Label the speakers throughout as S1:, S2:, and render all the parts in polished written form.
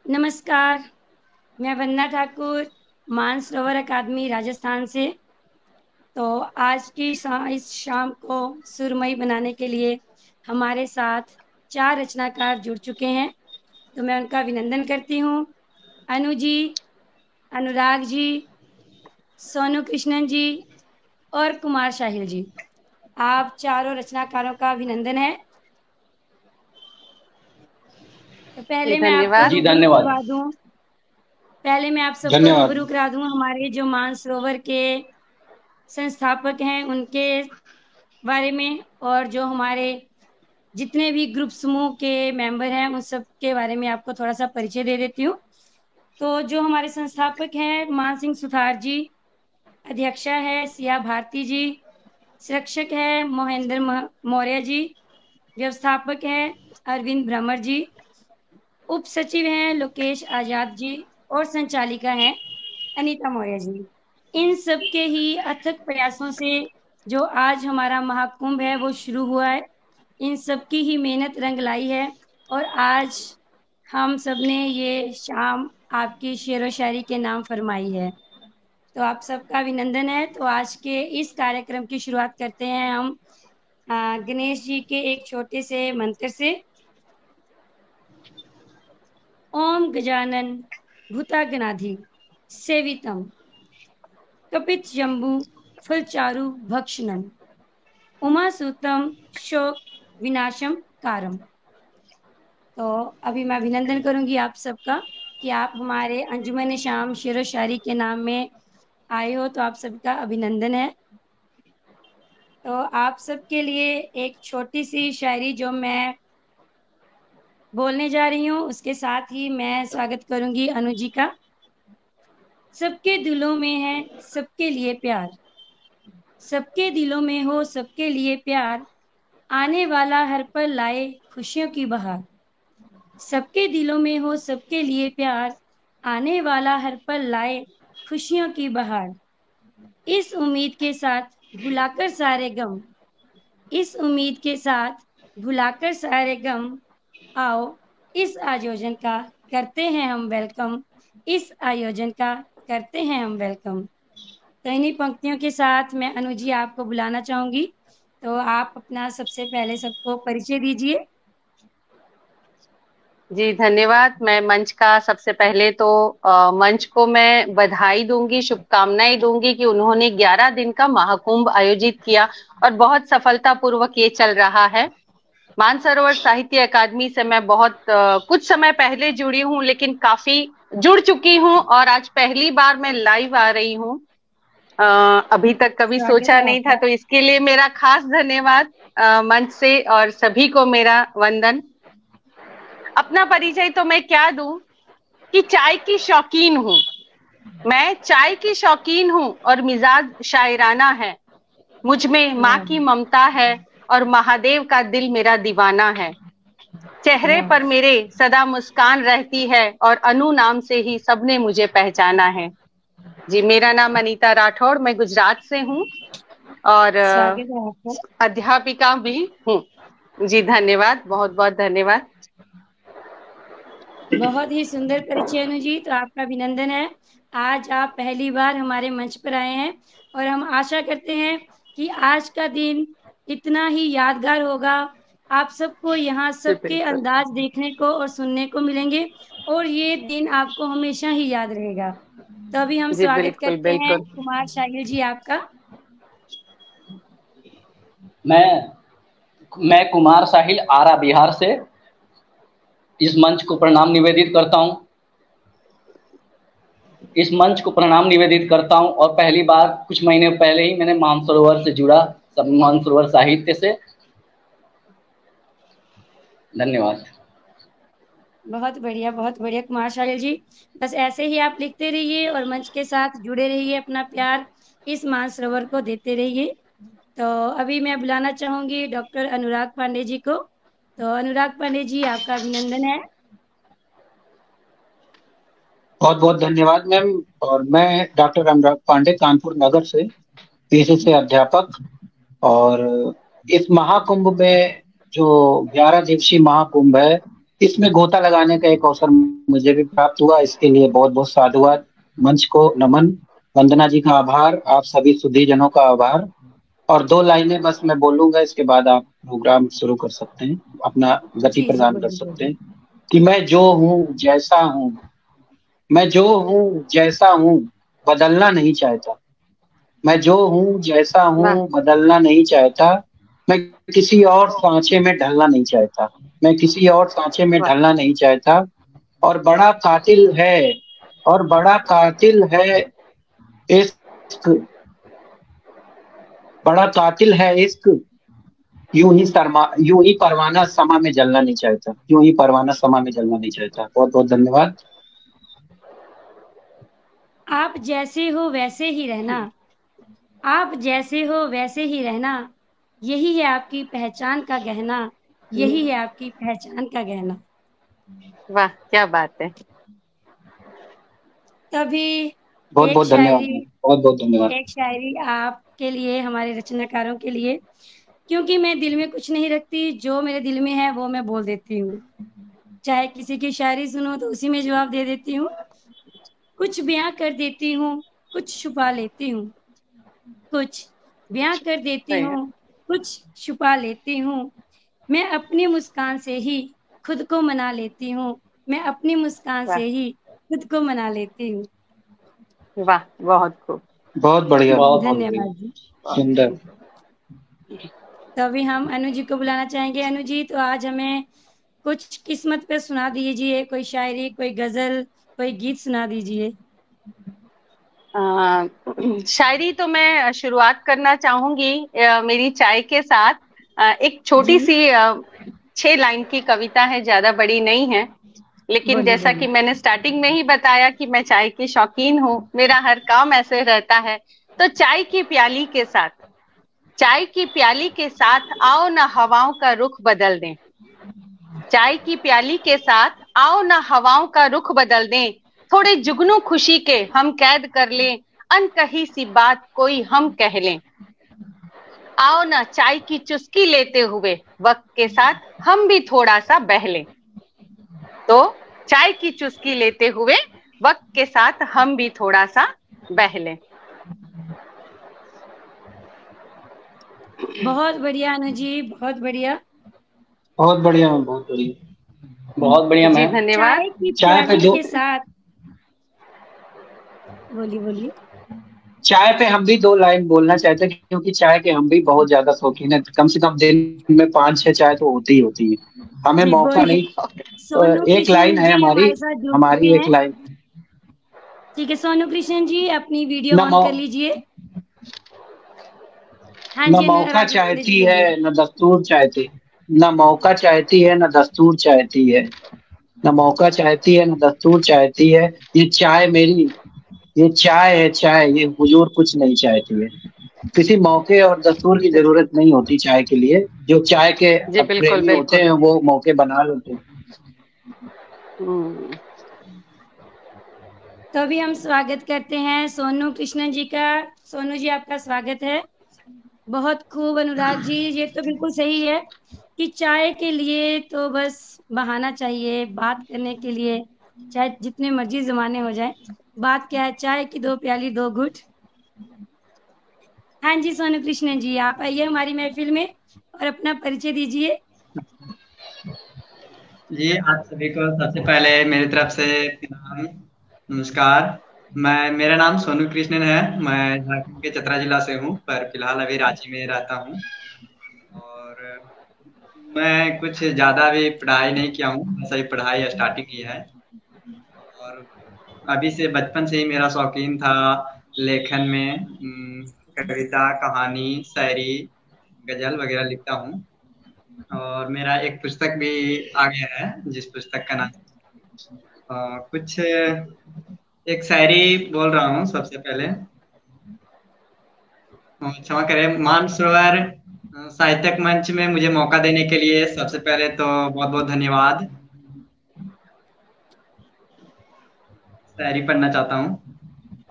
S1: नमस्कार, मैं वंदना ठाकुर, मानसरोवर अकादमी राजस्थान से। तो आज की इस शाम को सुरमई बनाने के लिए हमारे साथ 4 रचनाकार जुड़ चुके हैं, तो मैं उनका अभिनंदन करती हूँ। अनु जी, अनुराग जी, सोनू कृष्णन जी और कुमार साहिल जी। आप चारों रचनाकारों का अभिनंदन है। तो
S2: जी
S1: पहले मैं आपको
S2: धन्यवाद।
S3: जी
S1: रूबरू
S3: धन्यवाद।
S1: करवा दूं पहले मैं आप सबको
S4: धन्यवाद।
S1: रूबरू करा दूं हमारे जो मानसरोवर के संस्थापक हैं उनके बारे में, और जो हमारे जितने भी ग्रुप समूह के मेंबर हैं उन सब के बारे में आपको थोड़ा सा परिचय दे देती हूँ। तो जो हमारे संस्थापक हैं, मान सिंह सुथार जी, अध्यक्षा है सिया भारती जी, शिक्षक है मोहेंद्र मौर्य जी, व्यवस्थापक है अरविंद भ्रमर जी, उप सचिव हैं लोकेश आजाद जी, और संचालिका हैं अनीता मौर्य जी। इन सबके ही अथक प्रयासों से जो आज हमारा महाकुंभ है वो शुरू हुआ है। इन सबकी ही मेहनत रंग लाई है, और आज हम सबने ये शाम आपकी शेरो शायरी के नाम फरमाई है। तो आप सबका अभिनंदन है। तो आज के इस कार्यक्रम की शुरुआत करते हैं हम गणेश जी के एक छोटे से मंत्र से। ओम गजानन भूतागणाधि सेवितम कपित जम्बू फलचारु भक्षणम उमासुतम शोक विनाशम कारम। तो अभी मैं अभिनंदन करूंगी आप सबका कि आप हमारे अंजुमन शाम शेरो शायरी के नाम में आए हो, तो आप सबका अभिनंदन है। तो आप सबके लिए एक छोटी सी शायरी जो मैं बोलने जा रही हूँ, उसके साथ ही मैं स्वागत करूंगी अनु जी का। सबके दिलों में है सबके लिए प्यार, सबके दिलों में हो सबके लिए प्यार, आने वाला हर पल लाए खुशियों की बहार। सबके दिलों में हो सबके लिए प्यार, आने वाला हर पल लाए खुशियों की बहार। इस उम्मीद के साथ भुलाकर सारे गम, इस उम्मीद के साथ भुलाकर सारे गम, आओ इस आयोजन का करते हैं हम वेलकम, इस आयोजन का करते हैं हम वेलकम। तो इन्हीं पंक्तियों के साथ मैं अनु जी आपको बुलाना चाहूंगी। तो आप अपना सबसे पहले सबको परिचय दीजिए।
S2: जी धन्यवाद। मैं मंच का सबसे पहले तो मंच को मैं बधाई दूंगी, शुभकामनाएं दूंगी कि उन्होंने 11 दिन का महाकुंभ आयोजित किया और बहुत सफलतापूर्वक ये चल रहा है। मानसरोवर साहित्य अकादमी से मैं बहुत कुछ समय पहले जुड़ी हूँ, लेकिन काफी जुड़ चुकी हूँ और आज पहली बार मैं लाइव आ रही हूँ। अभी तक कभी
S1: स्वागत
S2: सोचा
S1: है
S2: नहीं था,
S1: आपका।
S2: तो इसके लिए मेरा खास धन्यवाद मंच से, और सभी को मेरा वंदन। अपना परिचय तो मैं क्या दूं कि चाय की शौकीन हूँ, मैं चाय की शौकीन हूँ और मिजाज शायराना है। मुझ में माँ की ममता है और महादेव का दिल मेरा दीवाना है। चेहरे पर मेरे सदा मुस्कान रहती है और अनु नाम से ही सबने मुझे पहचाना है। जी, मेरा नाम अनीता राठौड़, मैं गुजरात से हूँ और
S1: स्वागत है आपका।
S2: अध्यापिका भी हूँ। जी धन्यवाद, बहुत बहुत धन्यवाद।
S1: बहुत ही सुंदर परिचय अनु जी, तो आपका अभिनंदन है। आज आप पहली बार हमारे मंच पर आए हैं, और हम आशा करते हैं कि आज का दिन इतना ही यादगार होगा। आप सबको यहाँ
S2: जी
S1: सबके
S2: बिल्कुल।
S1: अंदाज देखने को और सुनने को मिलेंगे, और ये दिन आपको हमेशा ही याद रहेगा। तो अभी हम
S2: जी
S1: स्वागत
S2: बिल्कुल
S1: करते हैं
S2: बिल्कुल।
S1: कुमार साहिल जी आपका।
S3: मैं कुमार साहिल आरा बिहार से इस मंच को प्रणाम निवेदित करता हूं। इस मंच को प्रणाम निवेदित करता हूं, और पहली बार कुछ महीने पहले ही मैंने मानसरोवर से जुड़ा, सब मानसरोवर साहित्य से। धन्यवाद।
S1: बहुत बढ़िया, बहुत बढ़िया कुमार साहिल जी। बस ऐसे ही आप लिखते रहिए और मंच के साथ जुड़े रहिए, अपना प्यार इस मानसरोवर को देते रहिए। तो अभी मैं बुलाना चाहूंगी डॉक्टर अनुराग पांडे जी को। तो अनुराग पांडे जी, आपका अभिनंदन है।
S4: बहुत बहुत धन्यवाद मैम। और मैं डॉक्टर अनुराग पांडे, कानपुर नगर से पीसीसी अध्यापक। और इस महाकुंभ में जो 11 दिवसीय महाकुंभ है, इसमें गोता लगाने का एक अवसर मुझे भी प्राप्त हुआ। इसके लिए बहुत बहुत साधुवाद, मंच को नमन, वंदना जी का आभार, आप सभी सुधीजनों का आभार। और 2 लाइनें बस मैं बोलूंगा, इसके बाद आप प्रोग्राम शुरू कर सकते हैं, अपना गति
S1: जी जी
S4: प्रदान कर
S1: बोलिए
S4: सकते
S1: बोलिए।
S4: हैं। कि मैं जो हूँ जैसा हूँ, मैं जो हूँ जैसा हूँ, बदलना नहीं चाहता। मैं जो हूँ जैसा
S2: वाह
S4: हूँ, बदलना नहीं चाहता। मैं किसी और सांचे में ढलना नहीं चाहता। मैं किसी और सांचे में
S2: वाह
S4: ढलना नहीं चाहता। और बड़ा कातिल है, और बड़ा कातिल है इश्क, बड़ा कातिल है इश्क। यूं ही परवाना समा में जलना नहीं चाहता। यूं ही परवाना समा में जलना नहीं चाहता। बहुत बहुत धन्यवाद।
S1: आप जैसे हो वैसे ही रहना, आप जैसे हो वैसे ही रहना, यही है आपकी पहचान का गहना, यही है आपकी पहचान का गहना।
S2: वाह, क्या बात है।
S1: तभी
S4: बहुत
S1: एक
S4: बहुत धन्यवाद।
S1: शायरी,
S4: बहुत बहुत धन्यवाद।
S1: एक शायरी आपके लिए, हमारे रचनाकारों के लिए, क्योंकि मैं दिल में कुछ नहीं रखती, जो मेरे दिल में है वो मैं बोल देती हूँ। चाहे किसी की शायरी सुनो तो उसी में जवाब दे देती हूँ। कुछ बयां कर देती हूँ, कुछ छुपा लेती हूँ, कुछ बयां कर देती
S2: सही है।
S1: हूँ, कुछ छुपा लेती हूँ। मैं अपनी मुस्कान से ही खुद को मना लेती हूँ, मैं अपनी मुस्कान
S2: वाह
S1: से ही खुद को मना लेती हूँ।
S2: वाह, बहुत खूब।
S4: बहुत बढ़िया।
S3: बहुत बहुत बढ़िया।
S1: धन्यवाद जी।
S4: सुंदर।
S1: तो अभी हम अनु जी को बुलाना चाहेंगे। अनु जी, तो आज हमें कुछ किस्मत पे सुना दीजिए, कोई शायरी, कोई गजल, कोई गीत सुना दीजिए।
S2: अ, शायरी तो मैं शुरुआत करना चाहूंगी मेरी चाय के साथ। एक छोटी
S1: जी
S2: सी 6 लाइन की कविता है, ज्यादा बड़ी नहीं है। लेकिन
S1: बोलिए
S2: जैसा कि
S1: बोलिए।
S2: मैंने स्टार्टिंग में ही बताया कि मैं चाय की शौकीन हूँ, मेरा हर काम ऐसे रहता है। तो चाय की प्याली के साथ, चाय की प्याली के साथ आओ ना हवाओं का रुख बदल दें। चाय की प्याली के साथ आओ ना हवाओं का रुख बदल दें। थोड़े जुगनू खुशी के हम कैद कर लें, अनकही सी बात कोई हम कह लें। आओ ना चाय की चुस्की लेते हुए वक्त के साथ हम भी थोड़ा सा बह लें। तो चाय की चुस्की लेते हुए वक्त के साथ हम भी थोड़ा सा बह लें।
S1: बहुत बढ़िया अनु जी, बहुत बढ़िया।
S4: बहुत बढ़िया मैम, बहुत बढ़िया।
S3: बहुत बढ़िया
S2: जी
S3: मैम।
S2: धन्यवाद।
S1: चाय की
S4: चाय पे
S1: प्याली
S4: दो,
S1: के साथ, बोलिए बोलिए।
S4: चाय पे हम भी 2 लाइन बोलना चाहते हैं, क्योंकि चाय के हम भी बहुत ज्यादा शौकीन है। कम से कम दिन में 5-6 चाय तो होती ही होती है। हमें
S1: जी
S4: मौका
S1: बोलिए।
S4: नहीं।
S1: सोनू
S4: एक लाइन
S1: कृष्णन
S4: है
S1: जी
S4: हमारी,
S1: हमारे साथ जुड़ चुके
S4: हमारी एक
S1: हैं।
S4: लाइन।
S1: ठीक है, सोनू कृष्णन जी अपनी वीडियो
S4: न
S1: ऑन
S4: मौ,
S1: कर लीजिए। हाँ
S4: न
S1: जी
S4: मौका
S1: अनुराग जी बोलिए जी
S4: चाहती है
S1: बोलिए।
S4: न दस्तूर चाहती। न मौका चाहती है न दस्तूर चाहती है। न मौका चाहती है न दस्तूर चाहती है। ये चाय मेरी, ये चाय है चाय, ये हुजूर कुछ नहीं चाहती है। किसी मौके और दस्तूर की जरूरत नहीं होती चाय के लिए। जो चाय के
S2: जी बिल्कुल
S4: प्रेमी होते
S2: बिल्कुल।
S4: हैं वो मौके बना लेते हैं।
S2: हम्म,
S1: तो अभी हम स्वागत करते हैं सोनू कृष्णन जी का। सोनू जी आपका स्वागत है। बहुत खूब अनुराग जी, ये तो बिल्कुल सही है कि चाय के लिए तो बस बहाना चाहिए बात करने के लिए, चाहे जितने मर्जी जमाने हो जाए। बात क्या है, चाय की 2 प्याली 2 घुट। हाँ जी सोनू कृष्णन जी, आप आइए हमारी महफिल में और अपना परिचय दीजिए।
S5: जी, आप सभी को सबसे पहले मेरी तरफ से प्रणाम, नमस्कार। मेरा नाम सोनू कृष्णन है। मैं झारखंड के चतरा जिला से हूँ, पर फिलहाल अभी रांची में रहता हूँ। और मैं कुछ ज़्यादा भी पढ़ाई नहीं किया हूँ, बस अभी पढ़ाई स्टार्टिंग की है। और अभी से बचपन से ही मेरा शौकीन था लेखन में। कविता, कहानी, शायरी, गजल वगैरह लिखता हूँ। और मेरा एक पुस्तक भी आ गया है, जिस पुस्तक का नाम कुछ एक शायरी बोल रहा हूँ सबसे पहले। क्षमा करें। मानसरोवर साहित्यिक मंच में मुझे मौका देने के लिए सबसे पहले तो बहुत बहुत धन्यवाद। शायरी पढ़ना चाहता हूँ।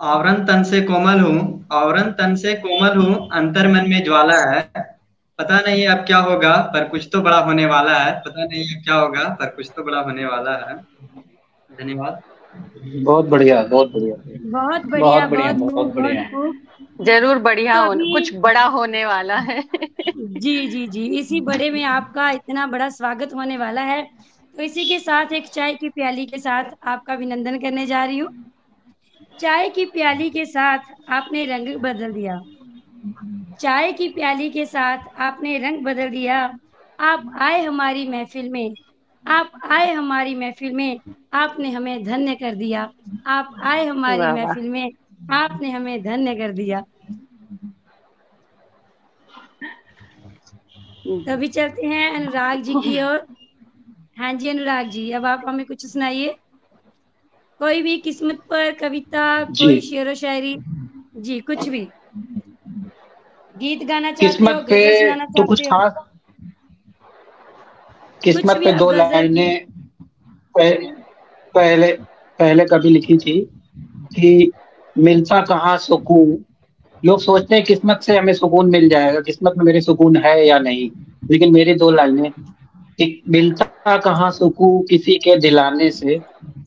S5: आवरण तन से कोमल हूँ, आवरण तन से कोमल हूँ, अंतर मन में ज्वाला है। पता नहीं अब क्या होगा पर कुछ तो बड़ा होने वाला है, पता नहीं अब क्या होगा पर कुछ तो बड़ा होने वाला है। धन्यवाद।
S4: बहुत बढ़िया, बहुत बढ़िया।
S1: बहुत बढ़िया,
S3: बहुत बढ़िया,
S1: बहुत खूब,
S3: बहुत
S1: बहुत
S3: बढ़िया।
S1: खूब।
S2: जरूर बढ़िया
S1: तो
S2: होने,
S1: अभी
S2: कुछ बड़ा होने वाला है।
S1: जी जी जी, इसी बड़े में आपका इतना बड़ा स्वागत होने वाला है। तो इसी के साथ एक चाय की प्याली के साथ आपका अभिनंदन करने जा रही हूँ। चाय की प्याली के साथ आपने रंग बदल दिया, चाय की प्याली के साथ आपने रंग बदल दिया। आप आए हमारी महफिल में, आप आए हमारी महफिल में, आपने हमें धन्य कर दिया। आप आए हमारी
S2: वाह वाह।
S1: महफिल में, आपने हमें धन्य कर दिया। तो अभी चलते हैं अनुराग जी की ओर। हाँ जी अनुराग जी, अब आप हमें कुछ सुनाइए। कोई भी किस्मत पर कविता,
S4: जी।
S1: कोई शेरो शायरी, जी कुछ भी। गीत गाना चाहते हो,
S4: किस्मत पे
S1: गजल सुनाना
S4: तो कुछ
S1: चाहते हो,
S4: खास,
S1: कुछ
S4: किस्मत
S1: भी
S4: पे
S1: आप,
S4: दो
S1: गजल भी।
S4: लाइनें पहले पहले कभी लिखी थी कि मिलता कहाँ सुकून। लोग सोचते हैं किस्मत से हमें सुकून मिल जाएगा, किस्मत में मेरे सुकून है या नहीं। लेकिन मेरी दो लाइनें कि मिलता कहाँ सुकून किसी के दिलाने से,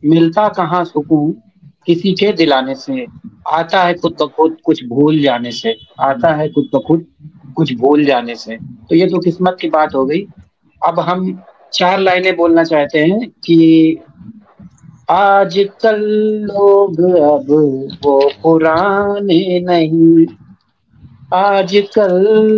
S4: मिलता कहाँ सुकून किसी के दिलाने से, आता है खुद ब खुद कुछ भूल जाने से, आता है खुद ब खुद कुछ भूल जाने से। तो ये तो किस्मत की बात हो गई। अब हम चार लाइनें बोलना चाहते हैं कि आजकल लोग अब वो पुराने नहीं, आजकल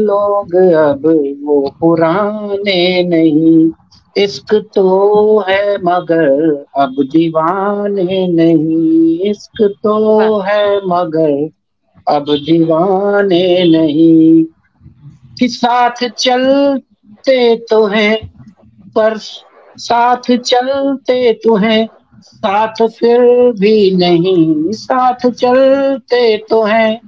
S4: लोग अब वो पुराने नहीं, इश्क तो है मगर अब दीवाने नहीं, इश्क तो
S2: वाह
S4: है मगर अब दीवाने नहीं। कि साथ चलते तो हैं पर साथ चलते तो हैं, साथ फिर भी नहीं, साथ चलते तो हैं,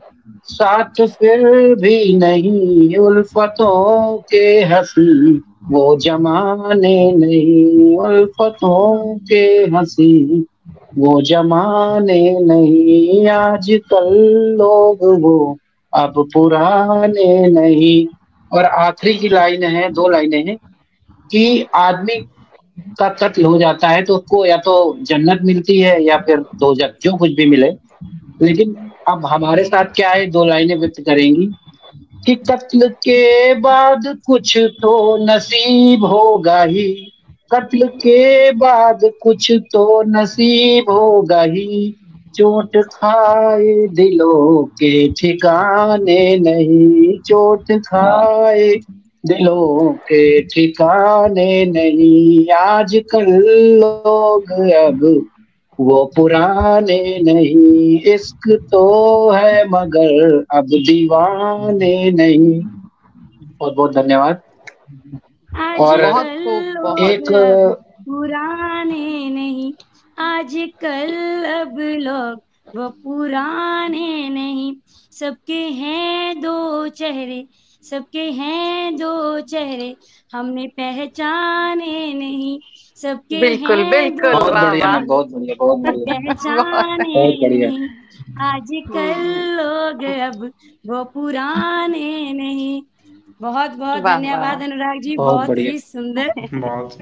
S4: साथ फिर भी नहीं, उल्फतों के हंसी वो जमाने नहीं, उल्फतों के हंसी वो जमाने नहीं, आजकल लोग वो अब पुराने नहीं। और आखिरी की लाइन है, दो लाइनें हैं कि आदमी का कत्ल हो जाता है तो उसको या तो जन्नत मिलती है या फिर दोजख, जो कुछ भी मिले। लेकिन अब हमारे साथ क्या है, दो लाइनें व्यक्त करेंगी कि कत्ल के बाद कुछ तो नसीब होगा ही, कत्ल के बाद कुछ तो नसीब होगा ही, चोट खाए दिलों के ठिकाने नहीं, चोट खाए दिलों के ठिकाने नहीं, आजकल लोग अब वो पुराने नहीं, इश्क तो है मगर अब दीवाने नहीं। बहुत बहुत धन्यवाद। और
S2: बहुत
S1: आजकल
S2: खूब, बहुत
S1: लोग
S4: एक
S2: खूब।
S1: अब पुराने नहीं, आजकल अब लोग वो पुराने नहीं। सबके हैं दो चेहरे, सबके हैं दो चेहरे, हमने पहचाने नहीं। सबके
S2: बिल्कुल
S1: हैं
S2: बिल्कुल,
S1: दो
S4: बहुत
S2: वाह
S4: बढ़िया
S2: वाह।
S4: मैम,
S1: चेहरे,
S4: बहुत बढ़िया, बहुत
S1: हमने
S4: बढ़िया,
S2: बहुत।
S1: पहचाने
S4: बहुत बढ़िया।
S1: नहीं। आजकल
S2: हम्म,
S1: लोग अब वो पुराने नहीं। बहुत बहुत
S2: वाह वाह।
S1: धन्यवाद अनुराग जी,
S4: बहुत
S1: बहुत
S4: बढ़िया।
S1: ही सुंदर।
S5: बहुत।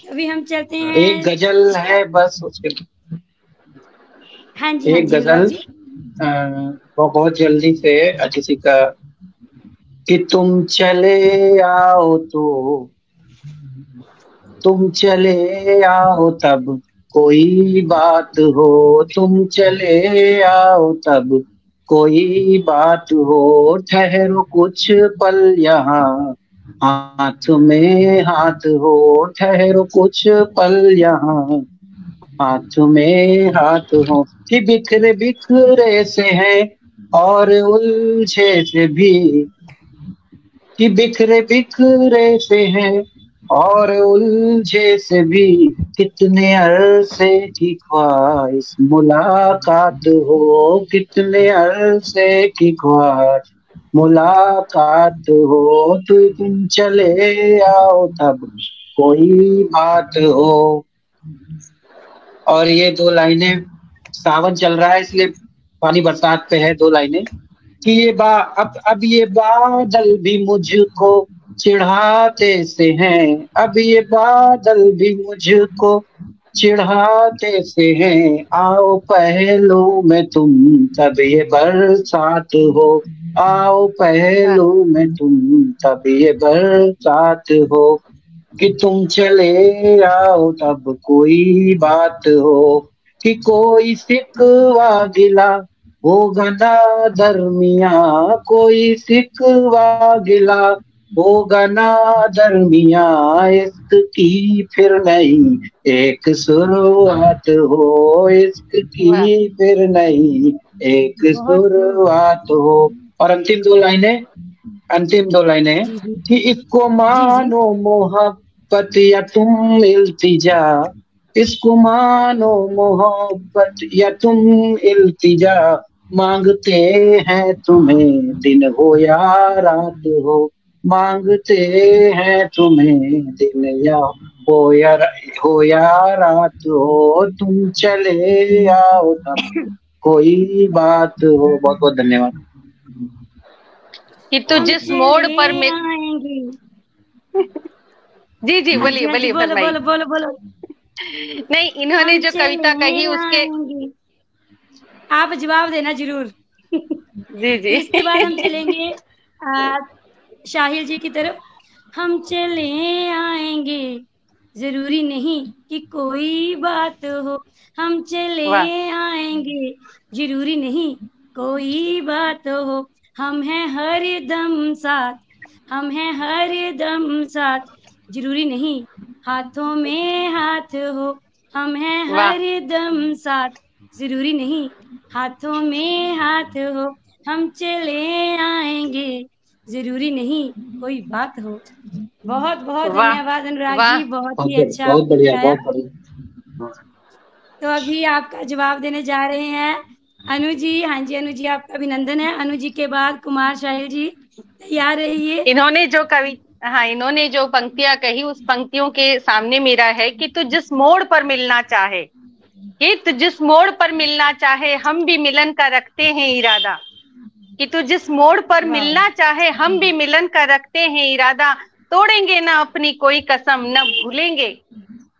S1: अभी हम चलते
S4: एक
S1: हैं।
S4: गजल है बस उसके,
S1: हाँ
S4: एक
S1: जी अनुराग
S4: गजल
S1: जी।
S4: वो बहुत जल्दी से किसी का कि तुम चले आओ तो, तुम चले आओ तब कोई बात हो, तुम चले आओ तब कोई बात हो, ठहरो कुछ पल यहाँ हाथ में हाथ हो, ठहरो कुछ पल यहाँ हाथ में हाथ हो, कि बिखरे बिखरे से हैं और उलझे से भी, कि बिखरे बिखरे से हैं और उलझे से भी, कितने अरसे की ख्वाहिश मुलाकात हो, कितने अरसे की ख्वाहिश मुलाकात हो, तो तुम चले आओ तब कोई बात हो। और ये दो लाइनें सावन चल रहा है इसलिए पानी बरसात पे है 2 लाइनें कि अब ये बादल भी मुझको चिढ़ाते से हैं, अब ये बादल भी मुझको चिढ़ाते से हैं, आओ पहलू में तुम तब ये बरसात हो, आओ पहलू में तुम तब ये बरसात हो, कि तुम चले आओ तब कोई बात हो, कि कोई सिकवा गिला होगा ना दरमिया, कोई सिकवा गिला होगा ना दरमिया, इश्क की फिर नहीं एक शुरुआत हो, इश्क की फिर नहीं एक शुरुआत हो। और अंतिम दो लाइनें कि इसको मानो मोहब्बत या तुम इल्तिजा, इसको मानो मोहब्बत या तुम इल्तिजा, मांगते हैं तुम्हें दिन हो या रात हो, मांगते हैं तुम्हें दिन या हो या रात हो, तुम चले आओ तब कोई बात हो। बहुत बहुत धन्यवाद।
S2: कि तो जिस मोड़ पर जी बोलिए
S1: बोलो।
S2: नहीं, इन्होंने जो कविता कही उसके
S1: आप जवाब देना जरूर।
S2: जी
S1: इसके बाद हम चलेंगे शाहिल जी की तरफ। हम चले आएंगे, जरूरी नहीं कि कोई बात हो, हम चले आएंगे, जरूरी नहीं कोई बात हो, हम हैं हर दम साथ, हम हैं हर दम साथ, जरूरी नहीं हाथों में हाथ हो, हम हैं हर दम साथ, जरूरी नहीं हाथों में हाथ हो, हम चले आएंगे, जरूरी नहीं कोई बात हो। बहुत बहुत धन्यवाद अनुराग जी, बहुत ही अच्छा।
S4: बहुत बढ़िया।
S1: तो अभी आपका जवाब देने जा रहे हैं अनु जी। हाँ जी अनु जी, आपका अभिनंदन है। अनु जी के बाद कुमार शाहिल जी, तैयार रहिए।
S2: इन्होंने जो पंक्तियां कही उस पंक्तियों के सामने मेरा है कि तू जिस मोड़ पर मिलना चाहे, कि तू जिस मोड़ पर मिलना चाहे, हम भी मिलन का रखते हैं इरादा, कि तू जिस मोड़ पर मिलना चाहे, हम भी मिलन का रखते हैं इरादा, तोड़ेंगे ना अपनी कोई कसम, न भूलेंगे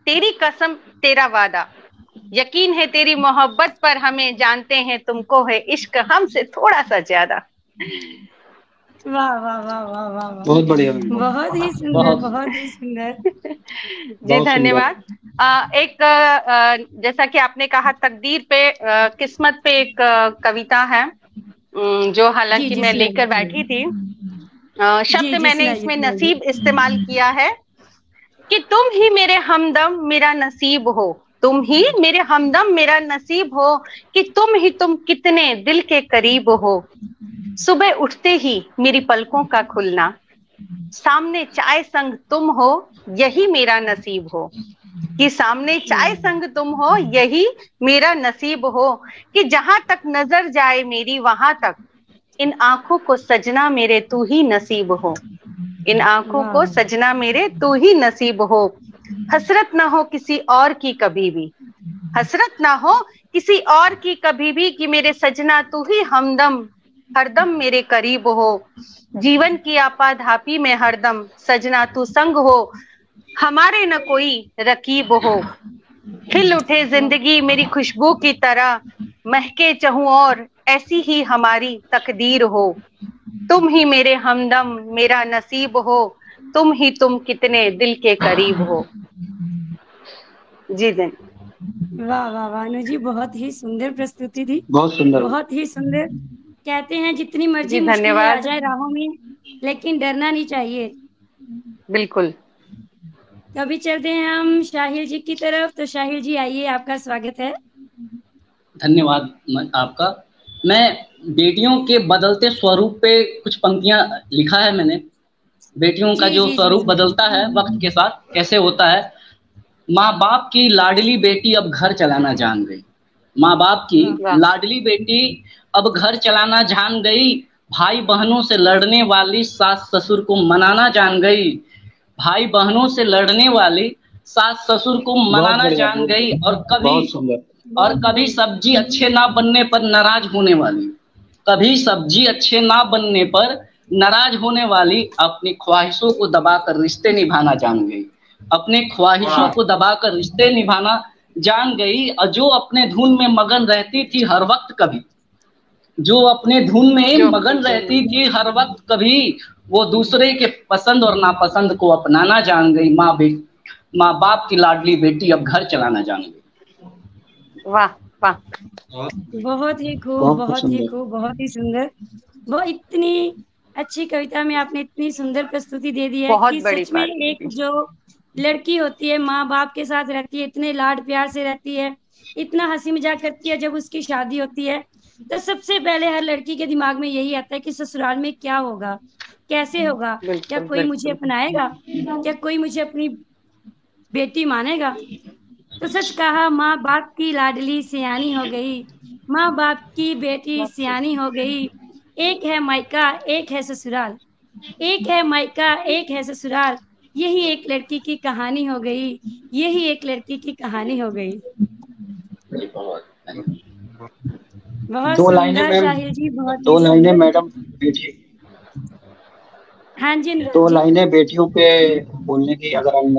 S2: तेरी कसम तेरा वादा, यकीन है तेरी मोहब्बत पर हमें, जानते हैं तुमको है इश्क हमसे थोड़ा सा ज्यादा।
S1: वाह वाह वाह वाह वाह,
S4: बहुत बढ़िया,
S1: बहुत ही सुंदर, बहुत ही सुंदर।
S2: जी धन्यवाद। एक जैसा कि आपने कहा तकदीर पे, किस्मत पे एक कविता है जो हालांकि मैं लेकर बैठी थी। शब्द मैंने इसमें नसीब इस्तेमाल किया है कि तुम ही मेरे हमदम मेरा नसीब हो, तुम ही मेरे हमदम मेरा नसीब हो, कि तुम कितने दिल के करीब हो, सुबह उठते ही मेरी पलकों का खुलना, सामने चाय संग तुम हो यही मेरा नसीब हो, कि सामने चाय संग तुम हो यही मेरा नसीब हो, कि जहां तक नजर जाए मेरी वहां तक, इन आंखों को सजना मेरे तू ही नसीब हो, इन आंखों को सजना मेरे तू ही नसीब हो, हसरत ना हो किसी और की कभी भी, हसरत ना हो किसी और की कभी भी, कि मेरे सजना तू ही हमदम हरदम मेरे करीब हो, जीवन की आपाधापी में हरदम सजना तू संग हो, हमारे न कोई रकीब हो, खिल उठे जिंदगी मेरी खुशबू की तरह, महके चहूं और ऐसी ही हमारी तकदीर हो, तुम ही मेरे हमदम मेरा नसीब हो, तुम कितने दिल के करीब हो। जी दिन।
S1: वाह वाह वाह अनु जी, बहुत ही सुंदर प्रस्तुति थी,
S4: बहुत सुंदर,
S1: बहुत ही सुंदर। कहते हैं जितनी मर्जी मुश्किलें आ जाए राहों में, लेकिन डरना नहीं चाहिए।
S2: बिल्कुल।
S1: तो अभी चलते हैं हम शाहिल जी की तरफ। तो शाहिल जी आइए, आपका स्वागत है।
S3: धन्यवाद आपका। मैं बेटियों के बदलते स्वरूप पे कुछ पंक्तियां लिखा है मैंने। बेटियों का जो स्वरूप बदलता है वक्त के साथ, कैसे होता है। माँ बाप की लाडली बेटी अब घर चलाना जान गई, माँ बाप की लाडली बेटी अब घर चलाना जान गई, भाई बहनों से लड़ने वाली सास ससुर को मनाना जान गई, भाई बहनों से लड़ने वाली सास ससुर को मनाना जान गई, और कभी और कभी सब्जी अच्छे ना बनने पर नाराज होने वाली, कभी सब्जी अच्छे ना बनने पर नाराज होने वाली, अपनी ख्वाहिशों को दबाकर रिश्ते निभाना जान गई, अपने ख्वाहिशों को दबाकर रिश्ते निभाना जान गई। और जो अपने धुन में मगन रहती थी हर वक्त कभी, जो अपने धुन में मगन रहती थी हर वक्त कभी, वो दूसरे के पसंद और नापसंद को अपनाना जान गई। माँ बाप की लाडली बेटी अब घर चलाना जान गई।
S2: वाह वाह,
S1: बहुत ही खूब, बहुत ही खूब, बहुत ही सुंदर। वो इतनी अच्छी कविता में आपने इतनी सुंदर प्रस्तुति दे दी है कि सच में एक जो लड़की होती है माँ बाप के साथ रहती है, इतने लाड प्यार से रहती है, इतना हंसी मजाक करती है, जब उसकी शादी होती है तो सबसे पहले हर लड़की के दिमाग में यही आता है कि ससुराल में क्या होगा, कैसे होगा, क्या कोई मुझे अपनाएगा, क्या कोई मुझे अपनी बेटी मानेगा। तो सच कहा, माँ बाप की लाडली सियानी हो गई, माँ बाप की बेटी सियानी हो गई। एक है मायका एक है ससुराल, एक है मायका एक है ससुराल, यही एक लड़की की कहानी हो गई, यही एक लड़की की कहानी हो गई। बहुत
S4: दो लाइनें मैम,
S1: शाहिर जी, बहुत
S4: दो लाइनें मैडम बेटी,
S1: हाँ जी,
S4: दो लाइनें बेटियों पे बोलने की अगर हम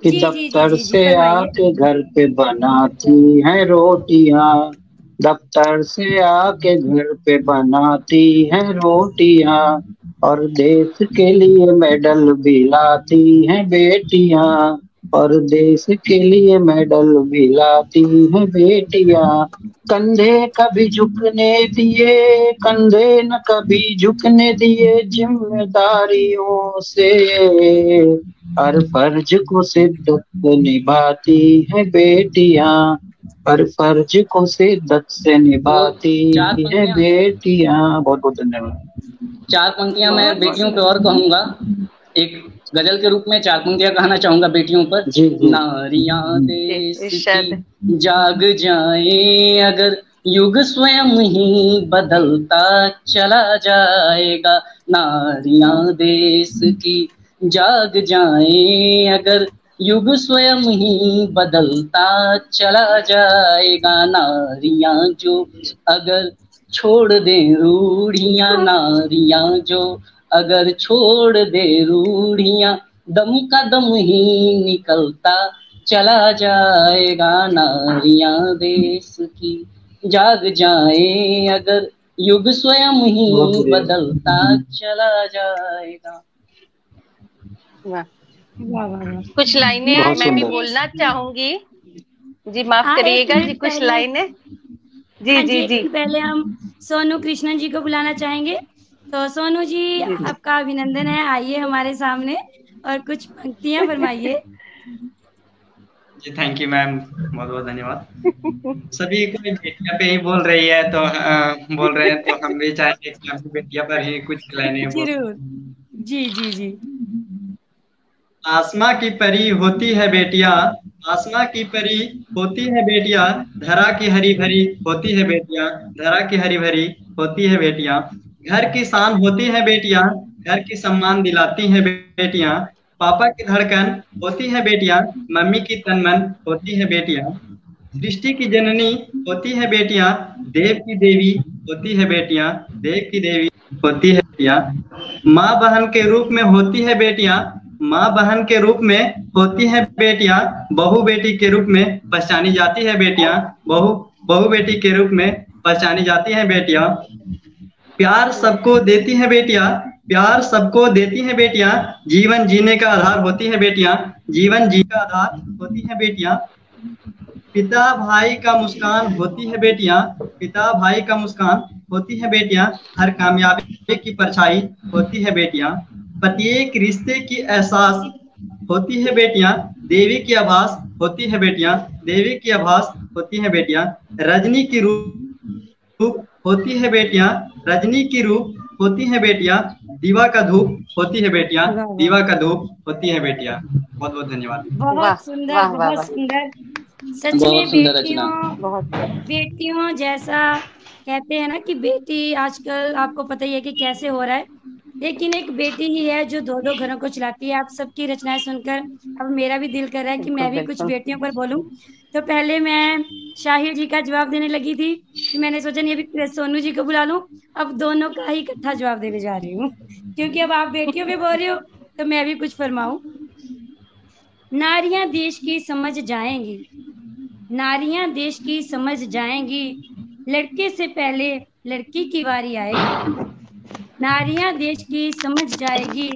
S4: कि दफ्तर से आके घर पे बनाती हैं रोटियां, दफ्तर से आके घर पे बनाती हैं रोटियां, और देश के लिए मेडल भी लाती हैं बेटियां, और देश के लिए मेडल भी लाती हैं बेटियां। कंधे कभी झुकने दिए, कंधे न कभी झुकने दिए जिम्मेदारियों से, हर फर्ज को शिद्दत से निभाती है बेटियां, हर फर्ज को शिद्दत से निभाती है बेटियां। बहुत बहुत धन्यवाद।
S3: 4 पंक्तियां मैं बेटियों पे और कहूंगा, एक गजल के रूप में 4 पंक्तियां कहना चाहूंगा बेटियों पर। नारियां देश की जाग जाए अगर, युग स्वयं ही बदलता चला जाएगा। नारियां देश की जाग जाए अगर, युग स्वयं ही बदलता चला जाएगा। नारियां जो अगर छोड़ दे रूढ़ियां, नारियां जो अगर छोड़ दे रूढ़ियां, दम का दम ही निकलता चला जाएगा। नारियां देश की जाग जाए अगर, युग स्वयं ही बदलता चला जाएगा।
S2: कुछ लाइनें मैं भी बोलना चाहूंगी जी, माफ करिएगा जी, कुछ लाइनें। जी जी जी,
S1: पहले हम सोनू कृष्णन जी को बुलाना चाहेंगे। तो सोनू जी, आपका अभिनंदन है, आइए हमारे सामने और कुछ पंक्तियां फरमाइए।
S5: जी थैंक यू मैम, बहुत बहुत धन्यवाद। सभी कोई बेटिया पे ही बोल रही है तो बोल रहे हैं, तो हम भी चाहेंगे कि हम बेटिया पर ही कुछ लाइनें
S1: जरूर। जी जी जी।
S5: आसमां की परी होती है बेटियां, आसमां की परी होती है बेटियां, धरा की हरी भरी होती है बेटियां, धरा की हरी भरी होती है बेटियां। घर की शान होती है बेटियां, घर की सम्मान दिलाती है बेटियां। पापा की धड़कन होती है बेटियां, मम्मी की तन मन होती है बेटियां। सृष्टि की जननी होती है बेटियां, देव की देवी होती है बेटियां, देव की देवी होती है बेटियां। माँ बहन के रूप में होती है बेटियां, माँ बहन के रूप में होती है बेटियां। बहू बेटी के रूप में पहचानी जाती है बेटियां, बहू बेटी के रूप में पहचानी जाती है बेटियां। प्यार सबको देती है बेटियां, प्यार सबको देती है बेटियां। जीवन जीने का आधार होती है बेटियां, जीवन जीने का आधार होती है बेटियां। पिता भाई का मुस्कान होती है बेटियां, पिता भाई का मुस्कान होती है बेटियां। हर कामयाबी की परछाई होती है बेटियां। प्रत्येक रिश्ते की एहसास होती है बेटियां, देवी की आभास होती है बेटियां, देवी की आभास होती है बेटियां। रजनी की रूप होती है बेटियां, रजनी की रूप होती है बेटियां। दीवा का धूप होती है बेटियां, दीवा का धूप होती है बेटियां। बहुत बहुत धन्यवाद।
S1: बहुत सुंदर, बहुत सुंदर। सच में
S3: बहुत सुंदर रचना।
S1: बेटियों जैसा कहते हैं ना कि बेटी आजकल आपको पता ही है कि कैसे हो रहा है, लेकिन एक बेटी ही है जो दो दो घरों को चलाती है। आप सबकी रचनाएं सुनकर अब मेरा भी दिल कर रहा है कि मैं भी कुछ बेटियों पर बोलूं। तो पहले मैं शाहिर जी का जवाब देने लगी थी, फिर मैंने सोचा नहीं अभी सोनू जी को बुला लूं, अब दोनों का ही इकट्ठा जवाब देने जा रही हूँ क्योंकि अब आप बेटियों पे बोल रहे हो तो मैं भी कुछ फरमाऊं। नारियां देश की समझ जाएंगी, नारियां देश की समझ जाएंगी, लड़के से पहले लड़की की बारी आएगी। नारियां देश की समझ जाएगी,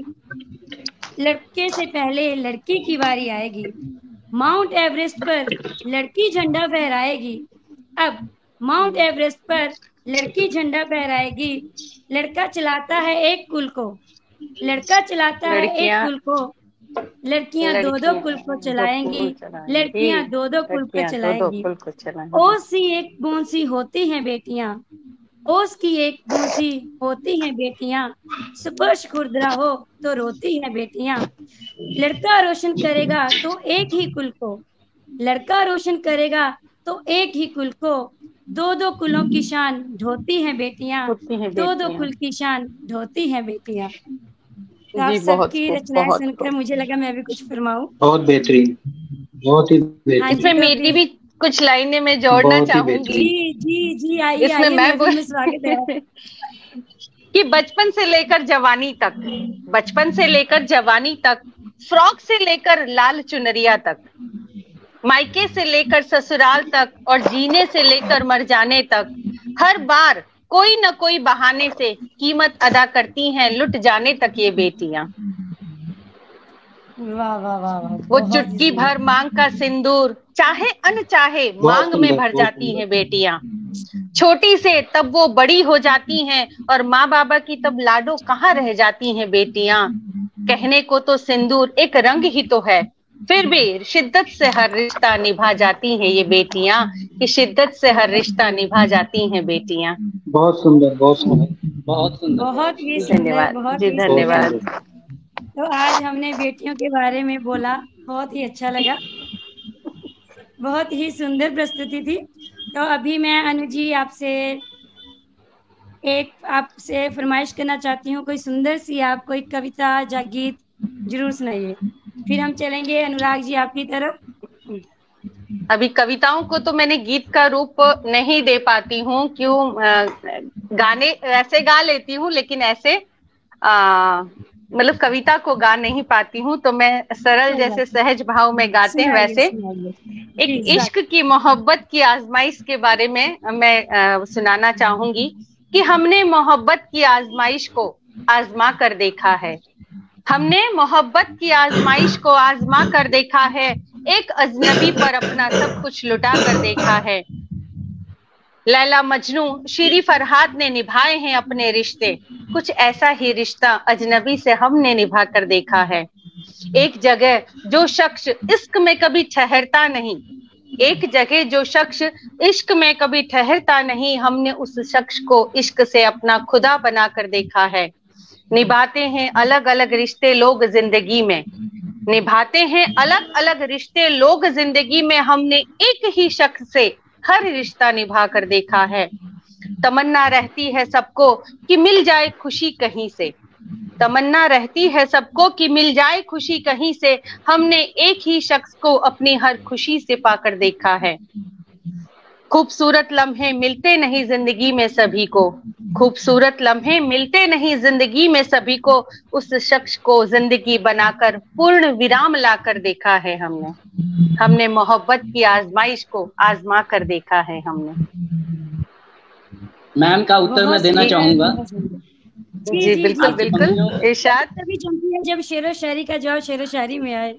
S1: लड़के से पहले लड़की की बारी आएगी। माउंट एवरेस्ट पर लड़की झंडा फहराएगी, अब माउंट एवरेस्ट पर लड़की झंडा फहराएगी। लड़का चलाता है एक कुल को, लड़का चलाता है एक कुल को, लड़कियां दो दो कुल को चलाएंगी, लड़कियां दो दो कुल को चलाएंगी। ओस सी एक बूंद सी होती हैं बेटियां, ओस की एक बूंद सी होती हैं बेटियां, स्पर्श खुरदरा हो तो रोती हैं बेटियां। लड़का रोशन करेगा तो एक ही कुल को, लड़का रोशन करेगा तो एक ही कुल को, दो दो कुलों की शान ढोती हैं बेटियां, दो दो कुल की शान ढोती हैं बेटियां। तो आप सबकी रचनाएं सुनकर मुझे लगा मैं भी कुछ फरमाऊं।
S4: बहुत बेहतरीन, बहुत ही बेहतरीन।
S2: इसमें मेरी भी कुछ लाइनें मैं जोड़ना चाहूंगी।
S1: जी जी जी आइए,
S2: इसमें मैं
S1: स्वागत है
S2: कि बचपन से लेकर जवानी तक, बचपन से लेकर जवानी तक, फ्रॉक से लेकर लाल चुनरिया तक, मायके से लेकर ससुराल तक और जीने से लेकर मर जाने तक, हर बार कोई न कोई बहाने से कीमत अदा करती हैं लुट जाने तक ये बेटियां।
S1: वाह वाह वाह वाह।
S2: वो चुटकी भर मांग का सिंदूर चाहे अनचाहे मांग में भर जाती हैं बेटियां। छोटी से तब वो बड़ी हो जाती हैं और माँ बाबा की तब लाडो कहाँ रह जाती हैं बेटियां। कहने को तो सिंदूर एक रंग ही तो है, फिर भी शिद्दत से हर रिश्ता निभा जाती हैं ये बेटियां, कि शिद्दत से हर रिश्ता निभा जाती हैं बेटियां।
S4: बहुत सुंदर, बहुत सुंदर,
S3: बहुत सुंदर,
S1: बहुत ही धन्यवाद जी,
S2: धन्यवाद।
S1: तो आज हमने बेटियों के बारे में बोला, बहुत ही अच्छा लगा, बहुत ही सुंदर प्रस्तुति थी। तो अभी मैं अनु जी आपसे फरमाइश करना चाहती हूँ, कोई सुंदर सी आप कोई कविता या गीत जरूर सुनाइए, फिर हम चलेंगे अनुराग जी आपकी तरफ।
S2: अभी कविताओं को तो मैंने गीत का रूप नहीं दे पाती हूँ, क्यों गाने ऐसे गा लेती हूँ लेकिन ऐसे मतलब कविता को गा नहीं पाती हूँ, तो मैं सरल जैसे सहज भाव में गाते हैं वैसे एक इश्क की मोहब्बत की आजमाइश के बारे में मैं सुनाना चाहूंगी कि हमने मोहब्बत की आजमाइश को आजमा कर देखा है, हमने मोहब्बत की आजमाइश को आजमा कर देखा है, एक अजनबी पर अपना सब कुछ लुटा कर देखा है। लैला मजनू शीरी फरहाद ने निभाए हैं अपने रिश्ते, कुछ ऐसा ही रिश्ता अजनबी से हमने निभा कर देखा है। एक जगह जो शख्स इश्क में कभी ठहरता नहीं, एक जगह जो शख्स इश्क में कभी ठहरता नहीं, हमने उस शख्स को इश्क से अपना खुदा बना कर देखा है। निभाते हैं अलग अलग रिश्ते लोग जिंदगी में, निभाते हैं अलग अलग रिश्ते लोग जिंदगी में, हमने एक ही शख्स से हर रिश्ता निभा कर देखा है। तमन्ना रहती है सबको कि मिल जाए खुशी कहीं से, तमन्ना रहती है सबको कि मिल जाए खुशी कहीं से, हमने एक ही शख्स को अपनी हर खुशी से पाकर देखा है। खूबसूरत लम्हे मिलते नहीं जिंदगी में सभी को, खूबसूरत लम्हे मिलते नहीं जिंदगी में सभी को, उस शख्स को जिंदगी बनाकर पूर्ण विराम लाकर देखा है हमने, हमने मोहब्बत की आजमाइश को आजमा कर देखा है हमने।
S3: मैम का उत्तर मैं देना चाहूंगा।
S2: जी बिल्कुल बिल्कुल इरशाद।
S1: तभी जमती है जब शेरो शायरी का जवाब शेरो शायरी में आए।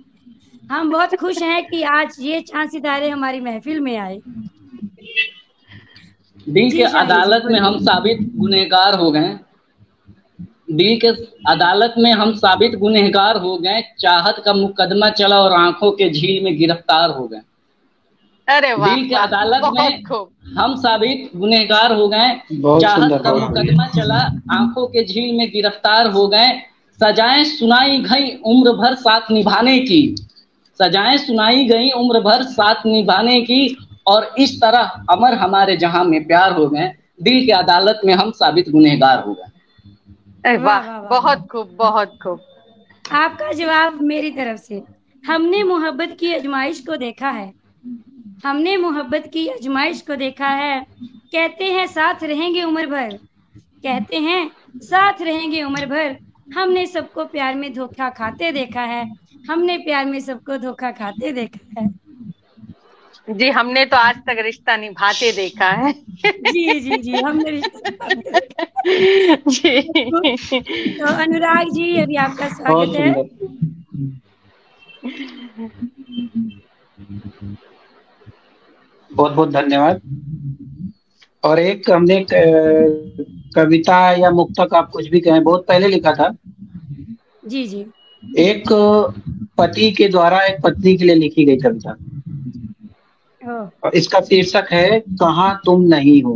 S1: हम बहुत खुश हैं कि आज ये चांद सितारे हमारी महफिल में आए।
S3: दिल के अदालत में हम साबित गुनहगार हो गए, दिल के अदालत में हम साबित गुनहगार हो गए, चाहत का मुकदमा चला और आंखों के झील में गिरफ्तार हो गए।
S2: अरे वाह,
S3: दिल के अदालत में हम साबित गुनहगार हो गए, चाहत का मुकदमा चला आंखों के झील में गिरफ्तार हो गए, सजाएं सुनाई गई उम्र भर साथ निभाने की, सजाएं सुनाई गई उम्र भर साथ निभाने की, और इस तरह अमर हमारे जहां में प्यार हो गए, दिल की अदालत में हम साबित गुनहगार हो गए।
S2: वाह, बहुत खूब, बहुत खूब।
S1: आपका जवाब मेरी तरफ से, हमने मोहब्बत की आजमाइश को देखा है, हमने मोहब्बत की आजमाइश को देखा है, कहते हैं साथ रहेंगे उम्र भर, कहते हैं साथ रहेंगे उम्र भर, हमने सबको प्यार में धोखा खाते देखा है, हमने प्यार में सबको धोखा खाते देखा है।
S2: जी, हमने तो आज तक रिश्ता निभाते देखा है।
S1: जी जी जी, हमने रिश्ता निभाते देखा
S2: जी।
S1: तो अनुराग जी, अभी आपका स्वागत है।
S4: बहुत बहुत धन्यवाद। और एक हमने कविता या मुक्तक, आप कुछ भी कहें, बहुत पहले लिखा था।
S1: जी जी।
S4: एक पति के द्वारा एक पत्नी के लिए लिखी गई कविता, और इसका शीर्षक है कहाँ तुम नहीं हो,